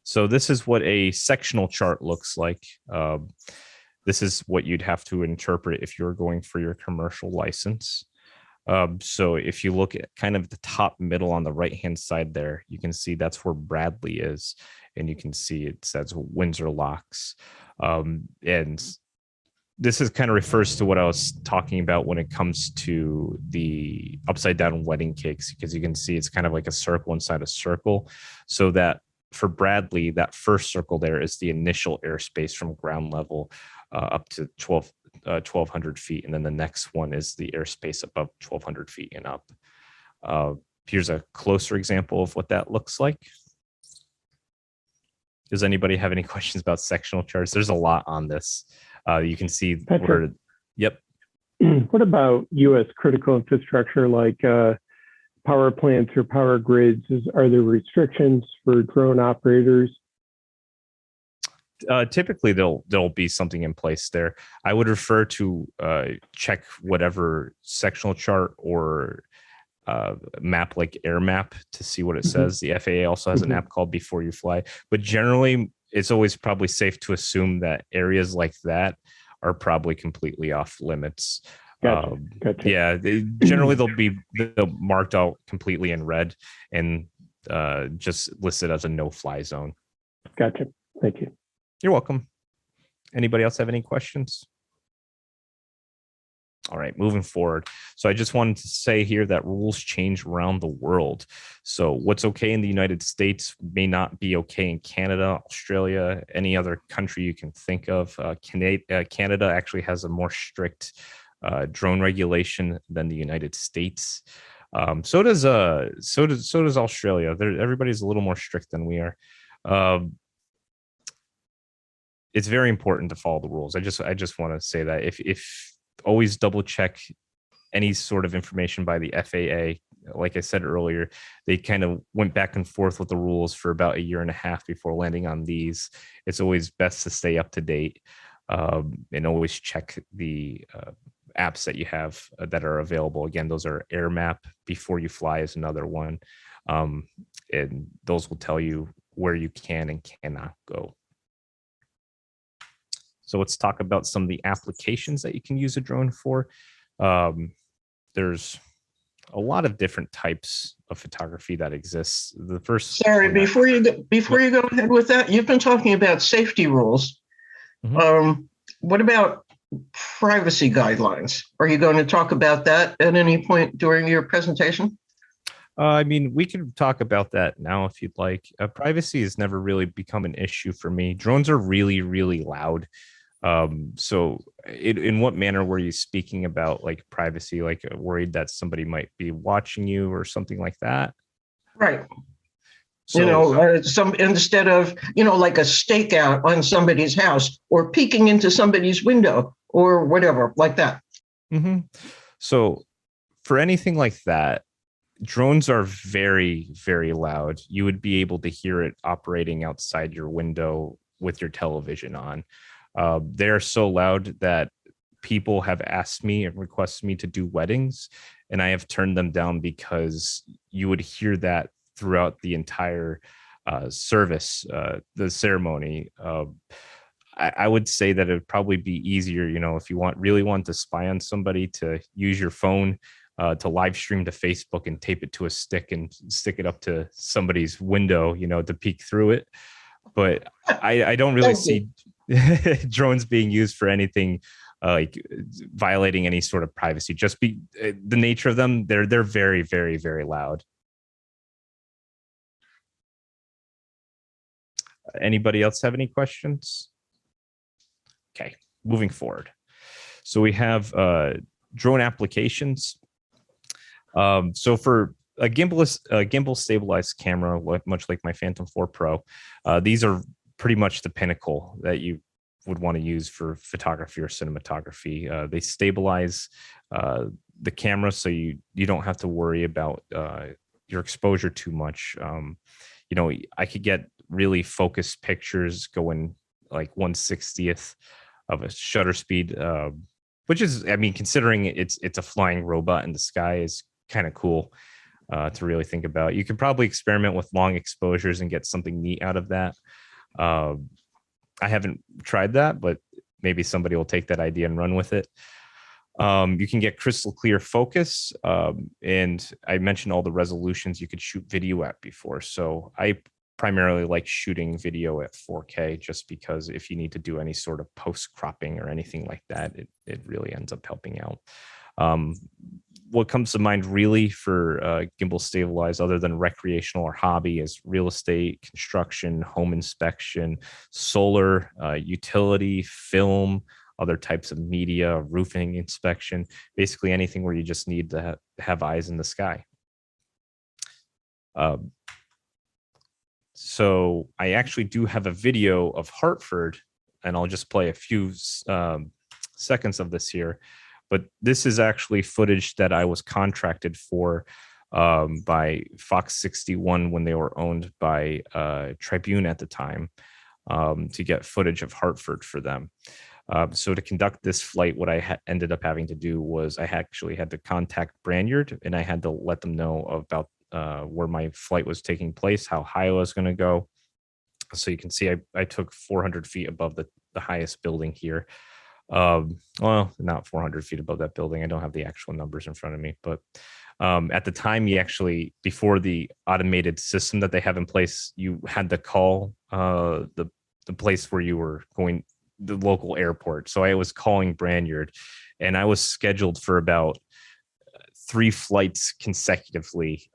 So this is what a sectional chart looks like. This is what you'd have to interpret if you're going for your commercial license. So if you look at kind of the top middle on the right-hand side there, you can see that's where Bradley is. And you can see it says Windsor Locks. And this is kind of refers to what I was talking about when it comes to the upside down wedding cakes, because you can see it's kind of like a circle inside a circle. So that for Bradley, that first circle there is the initial airspace from ground level up to 1,200 feet. And then the next one is the airspace above 1,200 feet and up. Here's a closer example of what that looks like. Does anybody have any questions about sectional charts? There's a lot on this. You can see where, yep. What about U.S. critical infrastructure like power plants or power grids? Are there restrictions for drone operators? Typically, there'll be something in place there. I would refer to check whatever sectional chart or map like Air Map to see what it says. The FAA also has an app called Before You Fly, but generally it's always probably safe to assume that areas like that are probably completely off limits. Gotcha. Yeah, generally they'll marked out completely in red and just listed as a no-fly zone. Gotcha. Thank you. You're welcome. Anybody else have any questions? All right, moving forward. So I just wanted to say here that rules change around the world. So what's okay in the United States may not be okay in Canada, Australia, any other country you can think of. Canada actually has a more strict drone regulation than the United States. So does Australia. Everybody's a little more strict than we are. It's very important to follow the rules. I just want to say that if always double check any sort of information by the FAA. Like I said earlier, they kind of went back and forth with the rules for about 1.5 years before landing on these. It's always best to stay up to date and always check the apps that you have that are available. Again, those are Air Map, Before You Fly is another one. And those will tell you where you can and cannot go. So let's talk about some of the applications that you can use a drone for. There's a lot of different types of photography that exists. The first. Sorry, before you go ahead with that, you've been talking about safety rules. What about privacy guidelines? Are you going to talk about that at any point during your presentation? I mean, we can talk about that now if you'd like. Privacy has never really become an issue for me. Drones are really, really loud. So in what manner were you speaking about like privacy, like worried that somebody might be watching you or something like that? Right. So, Instead of, like a stakeout on somebody's house or peeking into somebody's window or whatever like that. So for anything like that, drones are very, very loud. You would be able to hear it operating outside your window with your television on. They're so loud that people have asked me and requested me to do weddings, and I have turned them down because you would hear that throughout the entire service, the ceremony. I would say that it would probably be easier, if you really want to spy on somebody, to use your phone to live stream to Facebook and tape it to a stick and stick it up to somebody's window, to peek through it. But I don't really see drones being used for anything like violating any sort of privacy. Just be the nature of them. They're very, very, very loud. Anybody else have any questions? Okay, moving forward. So we have drone applications. So for a gimbal stabilized camera, much like my Phantom 4 Pro, these are pretty much the pinnacle that you would want to use for photography or cinematography. They stabilize the camera, so you don't have to worry about your exposure too much. You know, I could get really focused pictures going like 1/60th of a shutter speed, which is, I mean, considering it's a flying robot in the sky, is kind of cool to really think about. You could probably experiment with long exposures and get something neat out of that. I haven't tried that, but maybe somebody will take that idea and run with it. You can get crystal clear focus. And I mentioned all the resolutions you could shoot video at before. So I primarily like shooting video at 4K, just because if you need to do any sort of post cropping or anything like that, it really ends up helping out. What comes to mind really for gimbal stabilized, other than recreational or hobby, is real estate, construction, home inspection, solar, utility, film, other types of media, roofing inspection, basically anything where you just need to have eyes in the sky. So I actually do have a video of Hartford, and I'll just play a few seconds of this here. But this is actually footage that I was contracted for by Fox 61 when they were owned by Tribune at the time, to get footage of Hartford for them. So to conduct this flight, what I ended up having to do was I actually had to contact Branyard, and I had to let them know about where my flight was taking place, how high I was going to go. So you can see I took 400 feet above the highest building here. Well, not 400 feet above that building. I don't have the actual numbers in front of me, but at the time, you actually, before the automated system that they have in place, you had to call the place where you were going, the local airport. So I was calling Branyard, and I was scheduled for about 3 flights consecutively,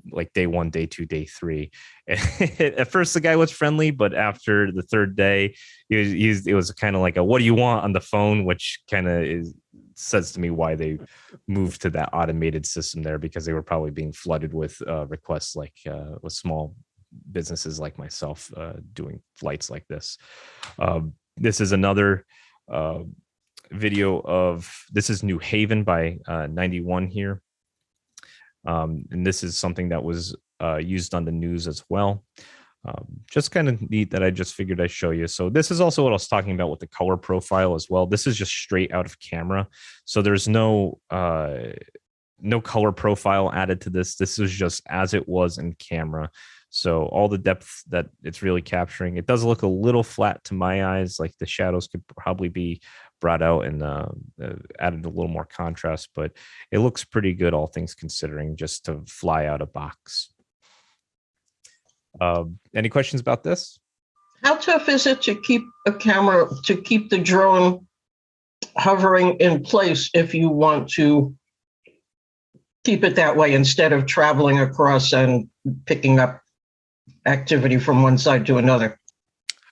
like day 1, day 2, day 3. At first, the guy was friendly, but after the 3rd day, it was kind of like a "what do you want" on the phone, which kind of says to me why they moved to that automated system there, because they were probably being flooded with requests, like with small businesses like myself doing flights like this. This is another video of, this is New Haven by 91 here. And this is something that was used on the news as well. Just kind of neat that I just figured I'd show you. So this is also what I was talking about with the color profile as well. This is just straight out of camera. So there's no color profile added to this. This is just as it was in camera. So all the depth that it's really capturing, it does look a little flat to my eyes. Like the shadows could probably be brought out and added a little more contrast, but it looks pretty good, all things considering, just to fly out a box. Any questions about this? How tough is it to keep a camera, to keep the drone hovering in place if you want to keep it that way instead of traveling across and picking up activity from one side to another?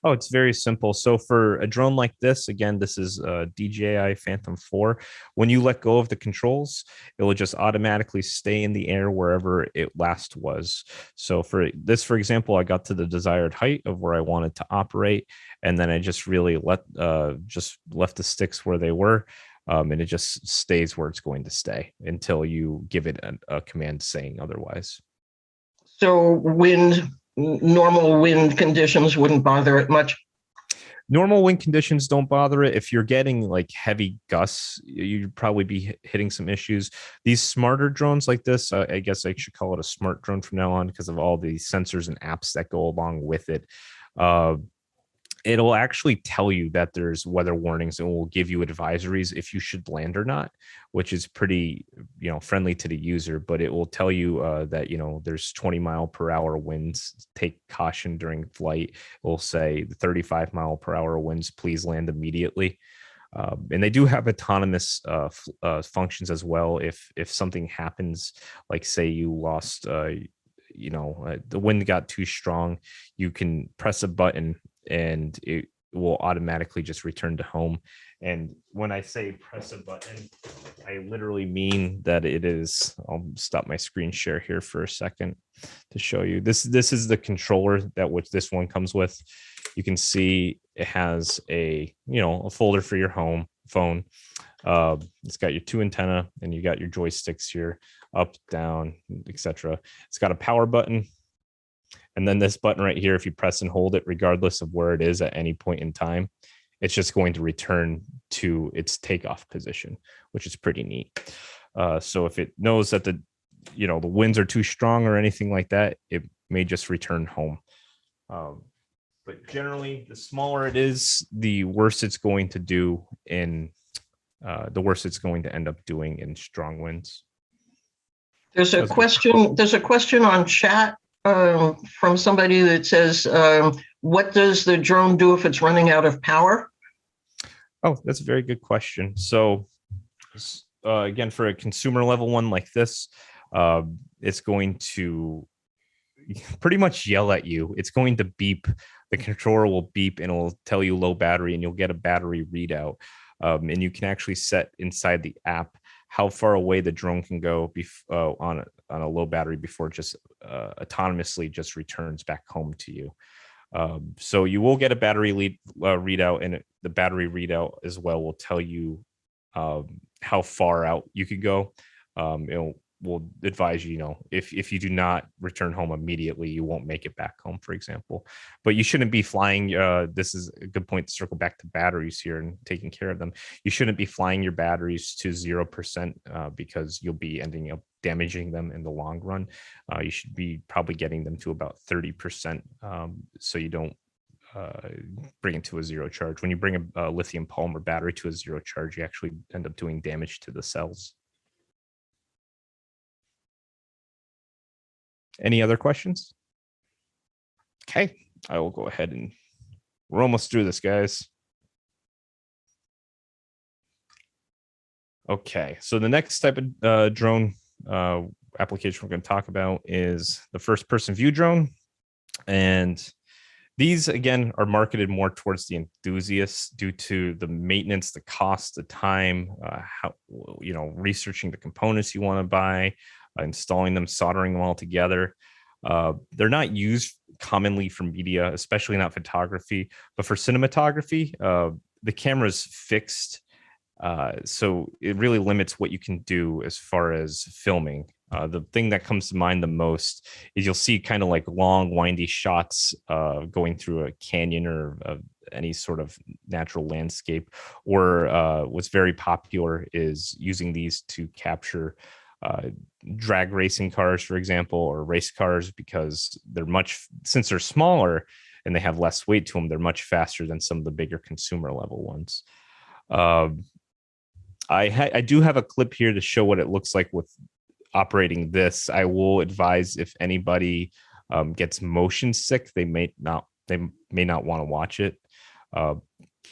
Oh, it's very simple. So for a drone like this, again, this is a DJI Phantom 4. When you let go of the controls, it will just automatically stay in the air wherever it last was. So for this, for example, I got to the desired height of where I wanted to operate, and then I just really left the sticks where they were. And it just stays where it's going to stay until you give it a command saying otherwise. So normal wind conditions wouldn't bother it much? Normal wind conditions don't bother it. If you're getting like heavy gusts, you'd probably be hitting some issues. These smarter drones like this, I guess I should call it a smart drone from now on because of all the sensors and apps that go along with it. it'll actually tell you that there's weather warnings and will give you advisories if you should land or not, which is pretty, friendly to the user. But it will tell you that, there's 20-mile-per-hour winds. Take caution during flight. It will say 35-mile-per-hour winds. Please land immediately. And they do have autonomous functions as well. If something happens, like say you lost, the wind got too strong, you can press a button and it will automatically just return to home. And when I say press a button, I literally mean that it is. I'll stop my screen share here for a second to show you. This is the controller that which this one comes with. You can see it has a folder for your phone. It's got your 2 antenna and you got your joysticks here, up, down, etc. It's got a power button. And then this button right here, if you press and hold it, regardless of where it is at any point in time, it's just going to return to its takeoff position, which is pretty neat. So if it knows that the winds are too strong or anything like that, it may just return home. But generally, the smaller it is, the worse it's going to do the worse it's going to end up doing in strong winds. There's a question on chat from somebody that says, what does the drone do if it's running out of power? Oh, that's a very good question. So again, for a consumer level one like this, it's going to pretty much yell at you. It's going to beep. The controller will beep and it will tell you low battery, and you'll get a battery readout. And you can actually set inside the app how far away the drone can go on a low battery before it just autonomously just returns back home to you. So you will get a battery readout, and the battery readout as well will tell you how far out you could go. Will advise you, if you do not return home immediately, you won't make it back home, for example. But you shouldn't be flying. This is a good point to circle back to batteries here and taking care of them. You shouldn't be flying your batteries to 0% because you'll be ending up damaging them in the long run. You should be probably getting them to about 30%, so you don't bring it to a zero charge. When you bring a lithium polymer battery to a zero charge, you actually end up doing damage to the cells. Any other questions? Okay, I will go ahead and we're almost through this, guys. Okay, so the next type of drone application we're going to talk about is the first-person view drone. And these, again, are marketed more towards the enthusiasts due to the maintenance, the cost, the time, researching the components you want to buy, installing them, soldering them all together. They're not used commonly for media, especially not photography, but for cinematography, the camera is fixed. So it really limits what you can do as far as filming. The thing that comes to mind the most is you'll see kind of like long, windy shots going through a canyon or any sort of natural landscape. Or what's very popular is using these to capture drag racing cars, for example, or race cars, because since they're smaller and they have less weight to them, they're much faster than some of the bigger consumer level ones. I do have a clip here to show what it looks like with operating this. I will advise if anybody gets motion sick, they may not want to watch it.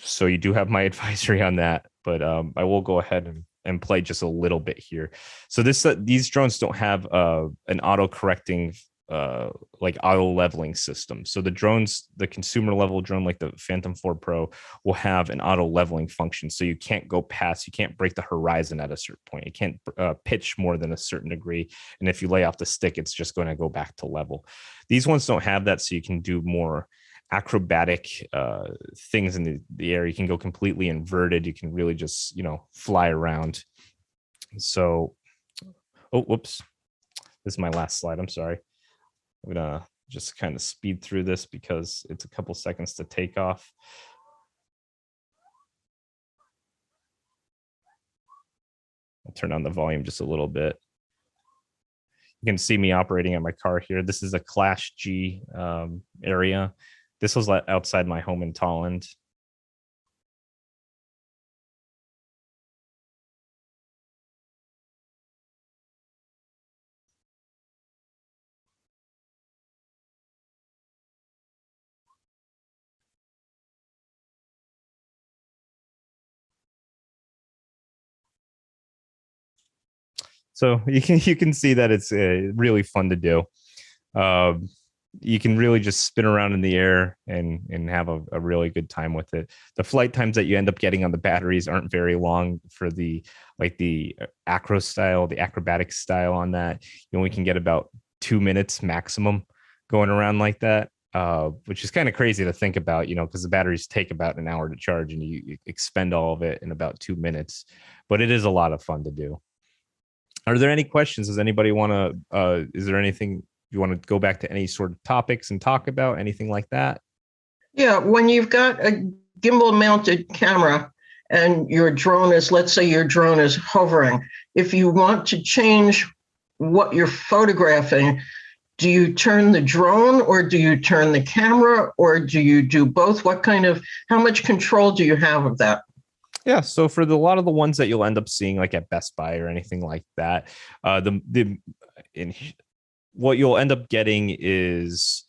So you do have my advisory on that, but I will go ahead and play just a little bit here. So these drones don't have an auto-correcting like auto leveling system. So the consumer level drone like the Phantom 4 Pro will have an auto leveling function. So you can't go past, you can't break the horizon at a certain point. It can't pitch more than a certain degree. And if you lay off the stick, it's just going to go back to level. These ones don't have that. So you can do more acrobatic things in the air. You can go completely inverted. You can really just, fly around. So, oh, whoops. This is my last slide. I'm sorry. I'm going to just kind of speed through this because it's a couple seconds to take off. I'll turn on the volume just a little bit. You can see me operating at my car here. This is a Class G area. This was outside my home in Tolland. So you can see that it's really fun to do. You can really just spin around in the air and have a really good time with it. The flight times that you end up getting on the batteries aren't very long for the acro style, the acrobatic style on that. You only can get about 2 minutes maximum going around like that, which is kind of crazy to think about, because the batteries take about an hour to charge and you expend all of it in about 2 minutes. But it is a lot of fun to do. Are there any questions? Does anybody want to, is there anything you want to go back to, any sort of topics and talk about, anything like that? Yeah, when you've got a gimbal mounted camera and your drone is, let's say your drone is hovering, if you want to change what you're photographing, do you turn the drone or do you turn the camera or do you do both? How much control do you have of that? Yeah, so for a lot of the ones that you'll end up seeing, like at Best Buy or anything like that, what you'll end up getting is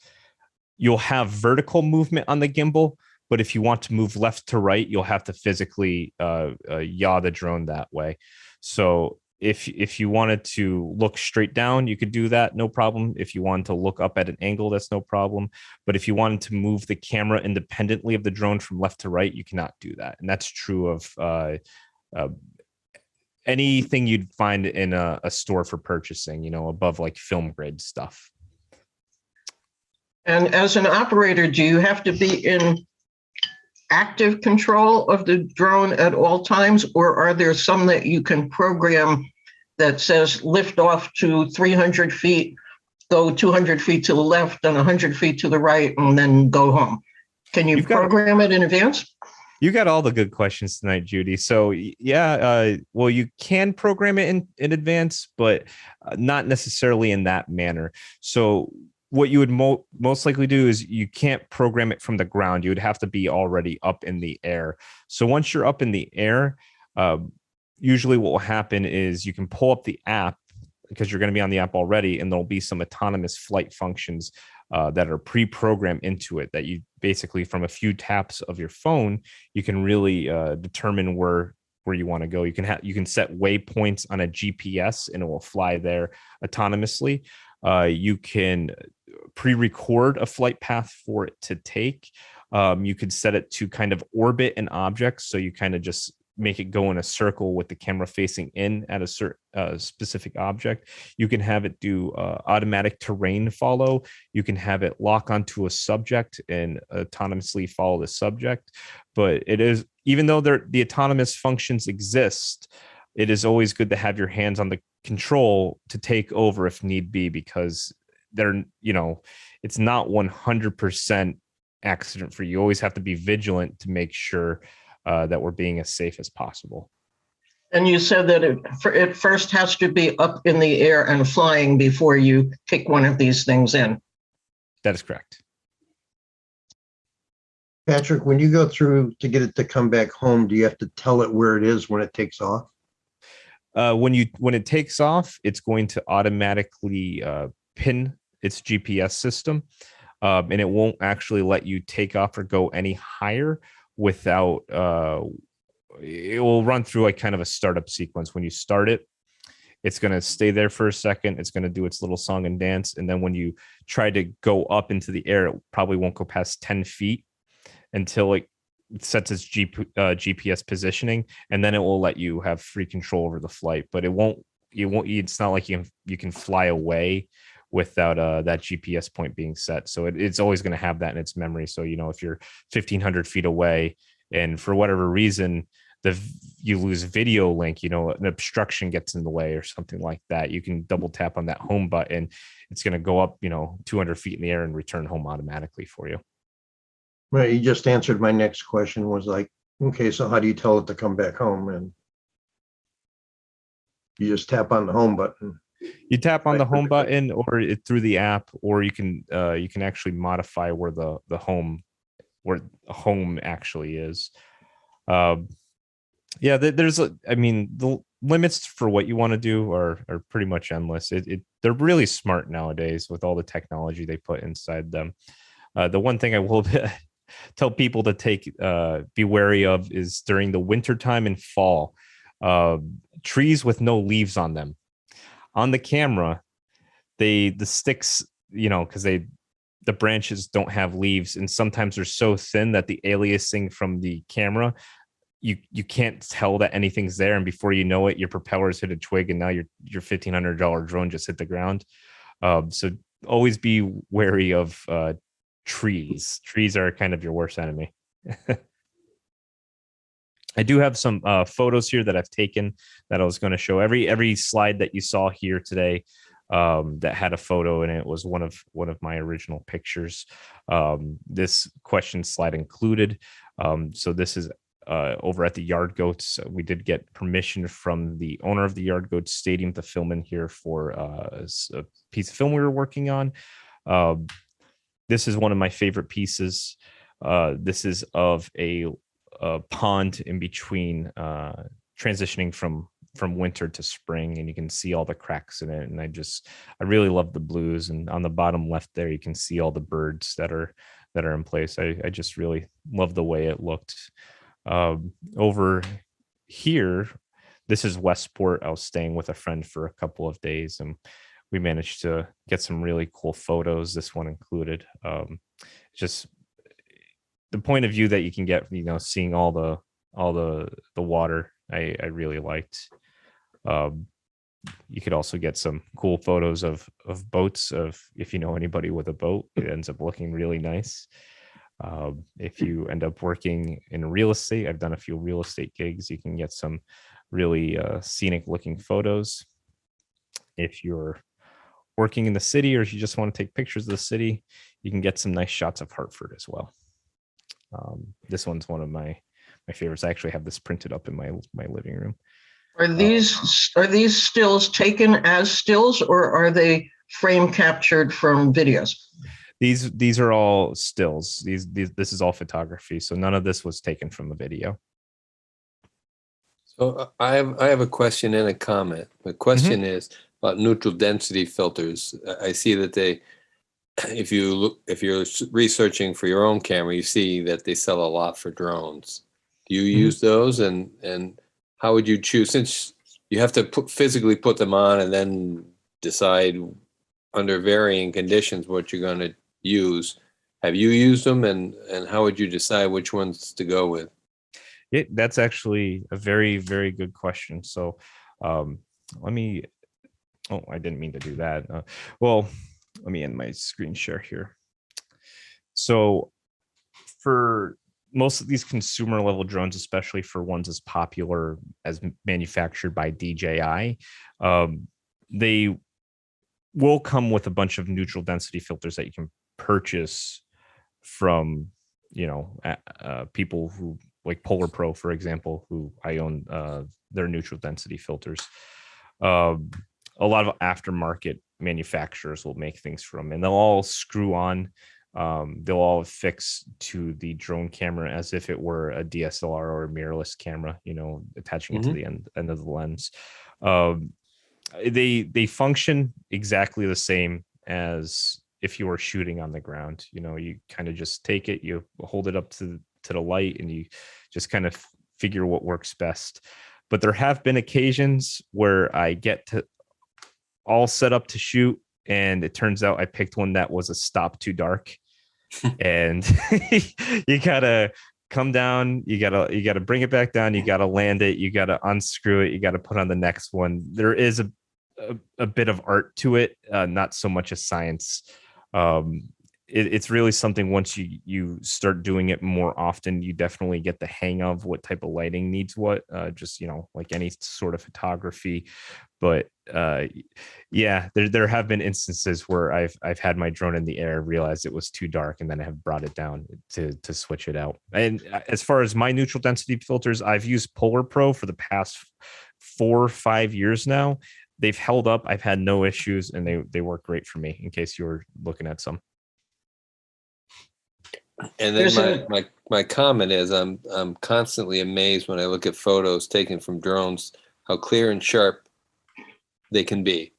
you'll have vertical movement on the gimbal, but if you want to move left to right, you'll have to physically yaw the drone that way. So if you wanted to look straight down, you could do that, no problem. If you wanted to look up at an angle, that's no problem. But if you wanted to move the camera independently of the drone from left to right, you cannot do that. And that's true of anything you'd find in a store for purchasing, above like film grade stuff. And as an operator, do you have to be in active control of the drone at all times, or are there some that you can program that says lift off to 300 feet, go 200 feet to the left and 100 feet to the right, and then go home? Can you program it in advance? You got all the good questions tonight, Judy. So yeah, well, you can program it in advance, but not necessarily in that manner. So what you would most likely do is you can't program it from the ground. You would have to be already up in the air. So once you're up in the air, usually what will happen is you can pull up the app, because you're going to be on the app already, and there'll be some autonomous flight functions that are pre-programmed into it, that you basically, from a few taps of your phone, you can really determine where you want to go. You can set waypoints on a GPS and it will fly there autonomously. You can pre-record a flight path for it to take. You could set it to kind of orbit an object, so you kind of just make it go in a circle with the camera facing in at a certain specific object. You can have it do automatic terrain follow. You can have it lock onto a subject and autonomously follow the subject. But it is, even though the autonomous functions exist, it is always good to have your hands on the control to take over if need be, because it's not 100% accident free. You always have to be vigilant to make sure that we're being as safe as possible. And you said that it first has to be up in the air and flying before you kick one of these things in. That is correct. Patrick, when you go through to get it to come back home, do you have to tell it where it is when it takes off? When it takes off, it's going to automatically pin its GPS system, and it won't actually let you take off or go any higher without it will run through like kind of a startup sequence. When you start it, it's going to stay there for a second. It's going to do its little song and dance. And then when you try to go up into the air, it probably won't go past 10 feet until it sets its GPS positioning. And then it will let you have free control over the flight, but it's not like you can fly away without that GPS point being set. So it's always going to have that in its memory. So, if you're 1,500 feet away and for whatever reason, you lose video link, an obstruction gets in the way or something like that, you can double tap on that home button. It's going to go up, 200 feet in the air and return home automatically for you. Right. You just answered my next question, was like, okay, so how do you tell it to come back home? And you just tap on the home button. You tap on the home Right. button or through the app, or you can actually modify where the home actually is. Yeah, there's I mean, the limits for what you want to do are pretty much endless. They're really smart nowadays with all the technology they put inside them. The one thing I will tell people to be wary of is during the winter time and fall, trees with no leaves on them. On the camera, the sticks, because the branches don't have leaves, and sometimes they're so thin that the aliasing from the camera, you can't tell that anything's there, and before you know it, your propellers hit a twig, and now your $1,500 drone just hit the ground. So always be wary of trees. Trees are kind of your worst enemy. I do have some photos here that I've taken that I was going to show. Every slide that you saw here today that had a photo in it was one of my original pictures. This question slide included. So this is over at the Yard Goats. We did get permission from the owner of the Yard Goats Stadium to film in here for a piece of film we were working on. This is one of my favorite pieces. This is of a pond in between, transitioning from winter to spring, and you can see all the cracks in it. And I really love the blues. And on the bottom left there, you can see all the birds that are in place. I just really love the way it looked. Over here, this is Westport. I was staying with a friend for a couple of days, and we managed to get some really cool photos, this one included. Just the point of view that you can get, seeing all the water, I really liked. You could also get some cool photos of boats. If you know anybody with a boat, it ends up looking really nice. If you end up working in real estate, I've done a few real estate gigs, you can get some really scenic looking photos. If you're working in the city, or if you just want to take pictures of the city, you can get some nice shots of Hartford as well. This one's one of my favorites. I actually have this printed up in my living room. Are these stills taken as stills, or are they frame captured from videos? These are all stills. This is all photography. So none of this was taken from a video. So I have a question and a comment. The question is about neutral density filters. I see that if you're researching for your own camera, you see that they sell a lot for drones. Do you use those, and how would you choose, since you have to physically put them on and then decide under varying conditions what you're going to use? Have you used them, and how would you decide which ones to go with? That's actually a very, very good question. So let me, I didn't mean to do that. Well, let me end my screen share here. So for most of these consumer level drones, especially for ones as popular as manufactured by DJI, they will come with a bunch of neutral density filters that you can purchase from, people who, like Polar Pro, for example, who I own their neutral density filters. A lot of aftermarket manufacturers will make things from, and they'll all screw on. They'll all fix to the drone camera as if it were a DSLR or a mirrorless camera, attaching it to the end of the lens. They function exactly the same as if you were shooting on the ground. You kind of just take it, you hold it up to the light, and you just kind of figure what works best. But there have been occasions where I get to all set up to shoot, and it turns out I picked one that was a stop too dark. And you gotta come down, you gotta bring it back down, you gotta land it, you gotta unscrew it, you gotta put on the next one. There is a bit of art to it, not so much a science. It's really something, once you start doing it more often, you definitely get the hang of what type of lighting needs what, just like any sort of photography. But yeah, there have been instances where I've had my drone in the air, realized it was too dark, and then I have brought it down to switch it out. And as far as my neutral density filters, I've used Polar Pro for the past 4 or 5 years now. they've held up. I've had no issues, and they work great for me. In case you were looking at some. And then my comment is I'm constantly amazed when I look at photos taken from drones, how clear and sharp they can be.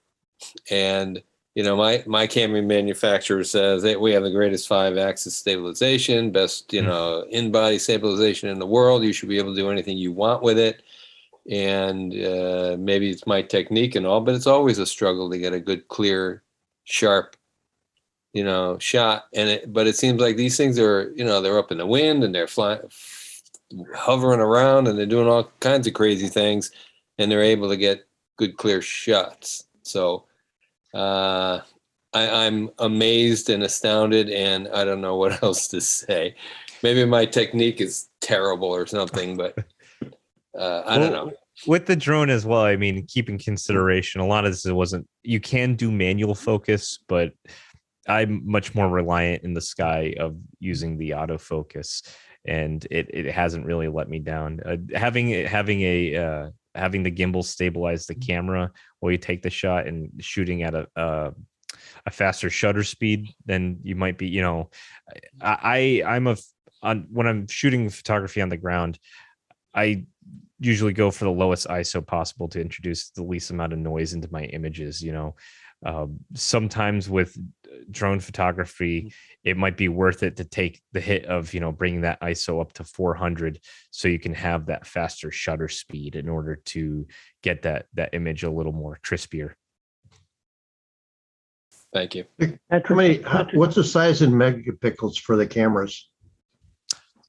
And you know, my camera manufacturer says that we have the greatest 5-axis stabilization, best, you know, in-body stabilization in the world. You should be able to do anything you want with it. And maybe it's my technique and all, but it's always a struggle to get a good, clear, sharp, you know, shot. But it seems like these things are, you know, they're up in the wind and they're flying, hovering around, and they're doing all kinds of crazy things, and they're able to get good, clear shots. So I'm amazed and astounded, and I don't know what else to say. Maybe my technique is terrible or something, but I don't know. With the drone as well, I mean, keep in consideration, a lot of this wasn't, you can do manual focus, but I'm much more reliant in the sky of using the autofocus, and it hasn't really let me down. Having the gimbal stabilize the camera while you take the shot and shooting at a faster shutter speed, then you might be, you know, when I'm shooting photography on the ground, I usually go for the lowest ISO possible to introduce the least amount of noise into my images. You know, sometimes with drone photography, it might be worth it to take the hit of, you know, bringing that ISO up to 400 so you can have that faster shutter speed in order to get that image a little more crispier. Thank you. What's the size in megapixels for the cameras?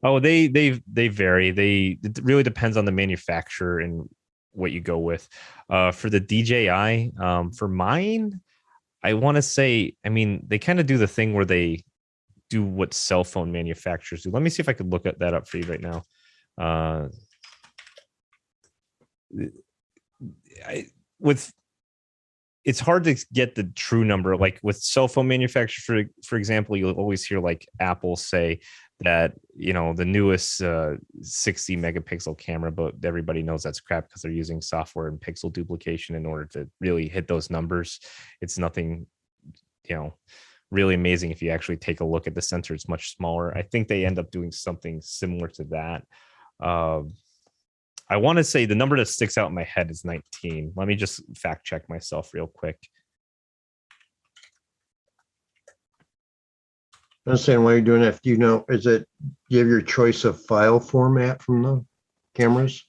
Oh, they vary. It really depends on the manufacturer and what you go with. For the DJI, for mine, I want to say, I mean, they kind of do the thing where they do what cell phone manufacturers do. Let me see if I could look at that up for you right now. It's hard to get the true number. Like with cell phone manufacturers, for example, you'll always hear like Apple say that, you know, the newest 60 megapixel camera, but everybody knows that's crap because they're using software and pixel duplication in order to really hit those numbers. It's nothing, you know, really amazing. If you actually take a look at the sensor, it's much smaller. I think they end up doing something similar to that. I want to say the number that sticks out in my head is 19. Let me just fact check myself real quick. I understand why you're doing that. Do you know, do you have your choice of file format from the cameras?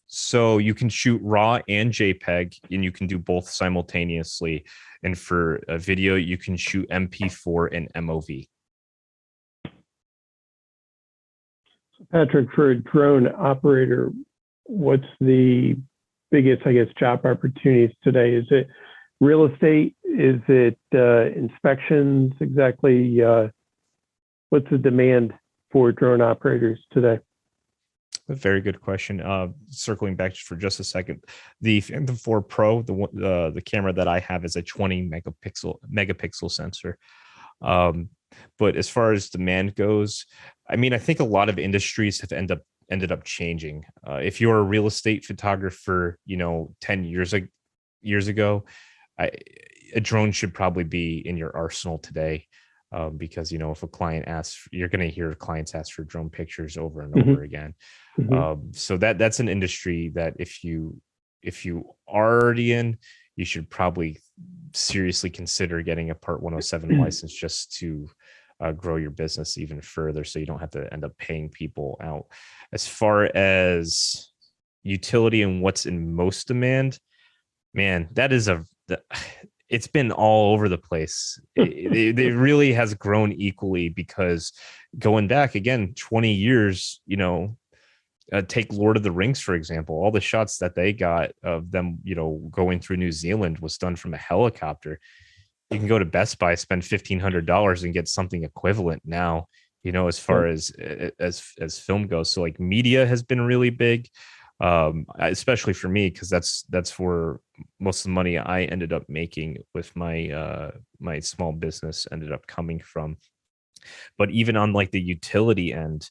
So you can shoot RAW and JPEG, and you can do both simultaneously. And for a video, you can shoot MP4 and MOV. Patrick, for a drone operator, what's the biggest, I guess, job opportunities today? Is it real estate? Is it inspections? Exactly. What's the demand for drone operators today? A very good question. Circling back for just a second, the Phantom 4 Pro, the camera that I have is a 20 megapixel sensor. But as far as demand goes, I mean, I think a lot of industries have ended up changing. If you're a real estate photographer, you know, 10 years ago, a drone should probably be in your arsenal today, because, you know, if a client asks, you're going to hear clients ask for drone pictures over and over again. So that's an industry that if you are already in, you should probably seriously consider getting a Part 107 license just to grow your business even further, so you don't have to end up paying people out. As far as utility and what's in most demand, man, that is it's been all over the place. It really has grown equally, because going back again 20 years, you know, take Lord of the Rings, for example. All the shots that they got of them, you know, going through New Zealand was done from a helicopter. You can go to Best Buy, spend $1,500 and get something equivalent now, you know, as far as film goes. So like media has been really big, especially for me, because that's where most of the money I ended up making with my my small business ended up coming from. But even on like the utility end,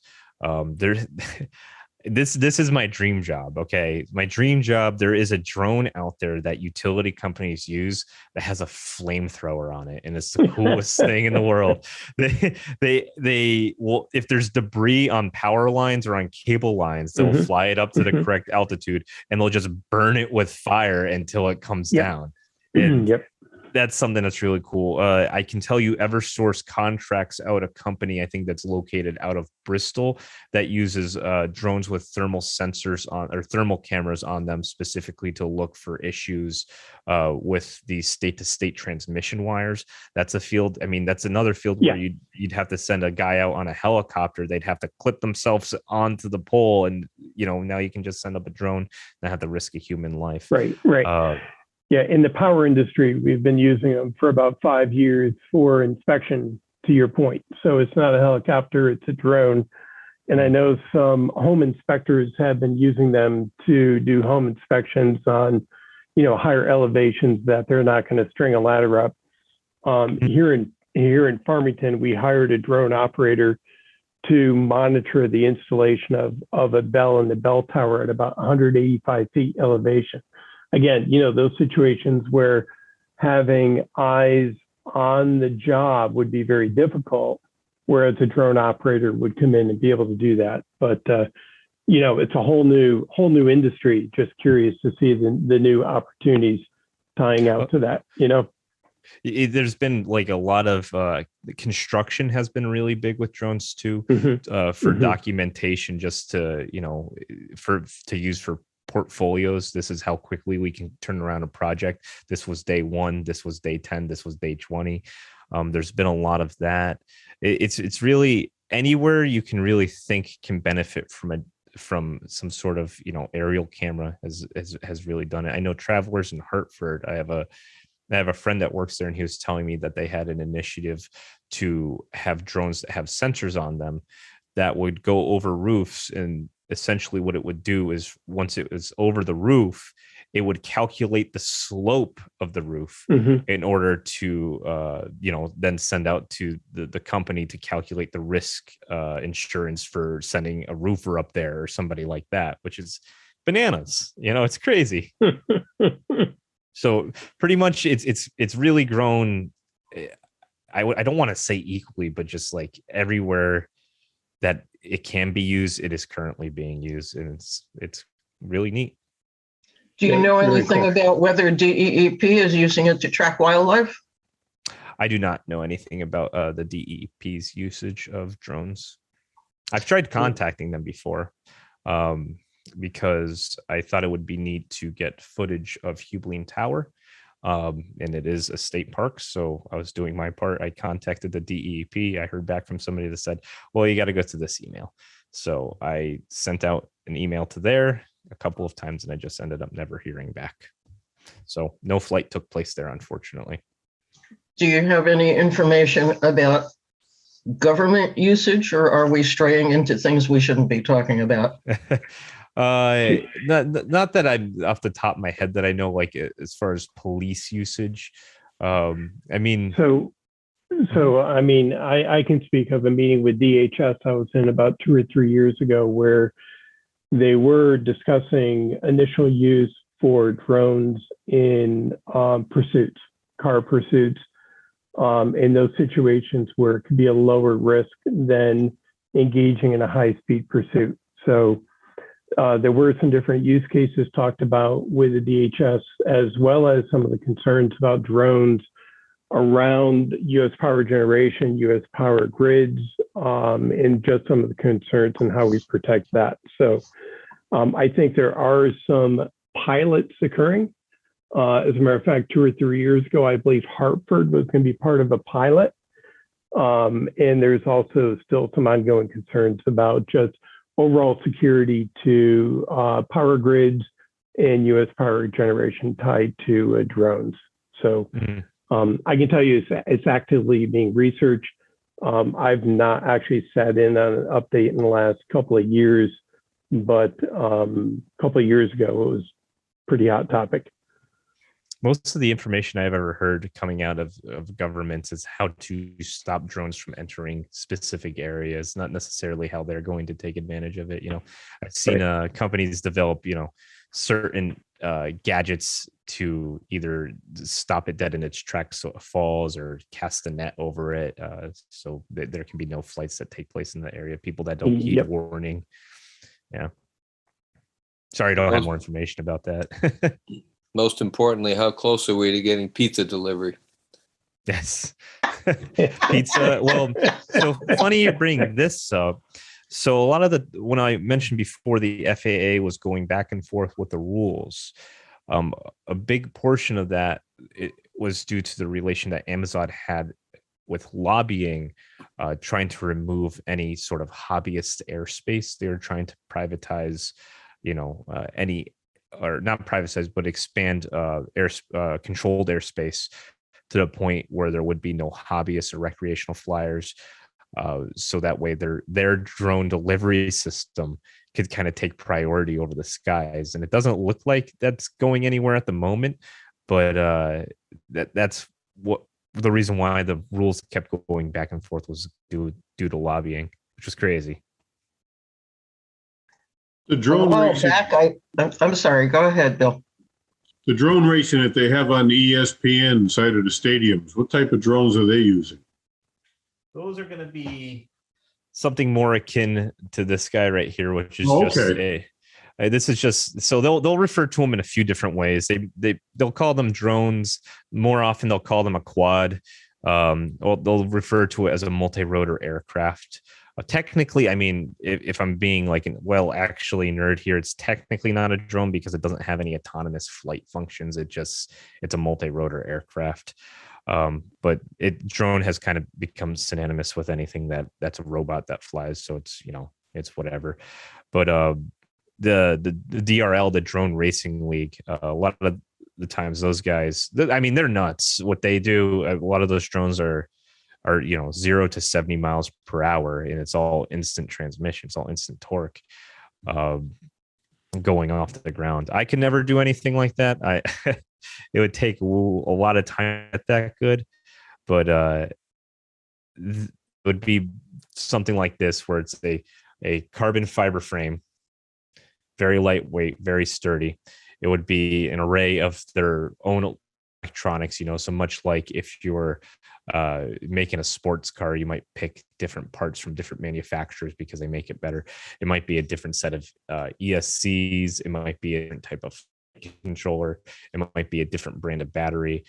this is my dream job. Okay, my dream job. There is a drone out there that utility companies use that has a flamethrower on it, and it's the coolest thing in the world. They will, if there's debris on power lines or on cable lines, they'll fly it up to the correct altitude, and they'll just burn it with fire until it comes down. And that's something that's really cool. I can tell you Eversource contracts out a company, I think that's located out of Bristol, that uses drones with thermal sensors on, or thermal cameras on them, specifically to look for issues with the state-to-state transmission wires. That's a field. I mean, that's another field where you'd have to send a guy out on a helicopter. They'd have to clip themselves onto the pole, and now you can just send up a drone, not have to risk a human life. Right. Yeah, in the power industry, we've been using them for about 5 years for inspection, to your point. So it's not a helicopter, it's a drone. And I know some home inspectors have been using them to do home inspections on, higher elevations that they're not going to string a ladder up. Here in Farmington, we hired a drone operator to monitor the installation of a bell in the bell tower at about 185 feet elevation. Again, those situations where having eyes on the job would be very difficult, whereas a drone operator would come in and be able to do that. But it's a whole new industry. Just curious to see the new opportunities tying out to that. There's been like a lot of construction has been really big with drones too, for documentation, just to to use for portfolios. This is how quickly we can turn around a project. This was day 1, this was day 10, this was day 20. There's been a lot of that. It's really anywhere you can really think can benefit from some sort of aerial camera has really done it. I know Travelers in Hartford, I have a friend that works there, and he was telling me that they had an initiative to have drones that have sensors on them that would go over roofs, and essentially what it would do is once it was over the roof, it would calculate the slope of the roof in order to then send out to the company to calculate the risk insurance for sending a roofer up there or somebody like that, which is bananas. It's crazy. So pretty much it's really grown. I don't want to say equally, but just like everywhere that it can be used, it is currently being used, and it's really neat. Do you know anything about whether DEEP is using it to track wildlife? I do not know anything about the DEEP's usage of drones. I've tried contacting them before because I thought it would be neat to get footage of Hubline Tower. And it is a state park, so I was doing my part. I contacted the DEP. I heard back from somebody that said, well, you got to go to this email. So I sent out an email to there a couple of times, and I just ended up never hearing back. So no flight took place there, unfortunately. Do you have any information about government usage, or are we straying into things we shouldn't be talking about? Not that I'm off the top of my head that I know, like as far as police usage. I mean, I can speak of a meeting with DHS I was in about 2 or 3 years ago, where they were discussing initial use for drones in pursuits, car pursuits, in those situations where it could be a lower risk than engaging in a high-speed pursuit. So there were some different use cases talked about with the DHS, as well as some of the concerns about drones around U.S. power generation, U.S. power grids, and just some of the concerns and how we protect that. So I think there are some pilots occurring. As a matter of fact, 2 or 3 years ago, I believe Hartford was going to be part of a pilot. And there's also still some ongoing concerns about just overall security to power grids and U.S. power generation tied to drones. So I can tell you it's actively being researched. I've not actually sat in on an update in the last couple of years, but a couple of years ago, it was a pretty hot topic. Most of the information I've ever heard coming out of governments is how to stop drones from entering specific areas, not necessarily how they're going to take advantage of it. I've seen companies develop, certain gadgets to either stop it dead in its tracks so it falls, or cast a net over it, so that there can be no flights that take place in the area. People that don't heed warning. Yeah. Sorry, I don't have more information about that. Most importantly, how close are we to getting pizza delivery? Yes. Pizza. Well, so funny you bring this up. So a lot of when I mentioned before, the FAA was going back and forth with the rules. A big portion of that was due to the relation that Amazon had with lobbying, trying to remove any sort of hobbyist airspace. They were trying to privatize, any, or not privatize, but expand controlled airspace to the point where there would be no hobbyists or recreational flyers. So that way their drone delivery system could kind of take priority over the skies. And it doesn't look like that's going anywhere at the moment, but that's what the reason why the rules kept going back and forth was due to lobbying, which was crazy. The drone racing, I'm sorry, go ahead, Bill. the drone racing that they have on the ESPN side of the stadiums, what type of drones are they using? Those are going to be something more akin to this guy right here, which is this is just, so they'll refer to them in a few different ways. They'll call them drones. More often they'll call them a quad. Or they'll refer to it as a multi-rotor aircraft. Technically, I mean, if I'm being actually nerd here, it's technically not a drone because it doesn't have any autonomous flight functions. It's a multi-rotor aircraft. But drone has kind of become synonymous with anything that's a robot that flies. So it's whatever. But the DRL, the Drone Racing League, a lot of the times those guys, they're nuts. What they do, a lot of those drones are 0 to 70 miles per hour, and it's all instant transmission. It's all instant torque going off the ground. I could never do anything like that. It would take a lot of time at that good, but it would be something like this where it's a carbon fiber frame, very lightweight, very sturdy. It would be an array of their own electronics, so much like if you're making a sports car, you might pick different parts from different manufacturers because they make it better. It might be a different set of ESCs. It might be a different type of controller. It might be a different brand of battery.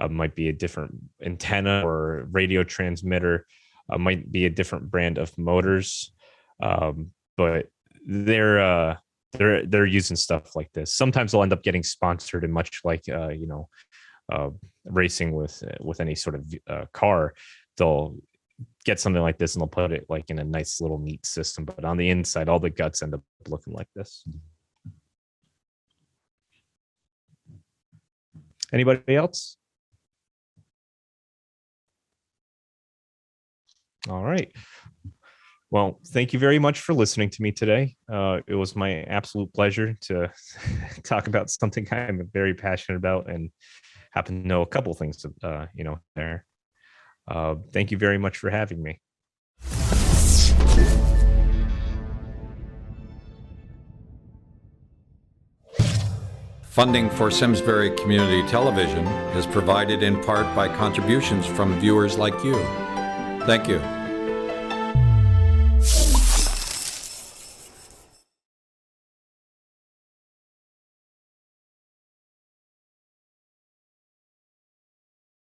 Might be a different antenna or radio transmitter. Might be a different brand of motors. But they're using stuff like this. Sometimes they'll end up getting sponsored, and much like racing with any sort of car, they'll get something like this and they'll put it in a nice little neat system. But on the inside, all the guts end up looking like this. Anybody else? All right. Well, thank you very much for listening to me today. It was my absolute pleasure to talk about something I'm very passionate about and happen to know a couple things, there. Thank you very much for having me. Funding for Simsbury Community Television is provided in part by contributions from viewers like you. Thank you.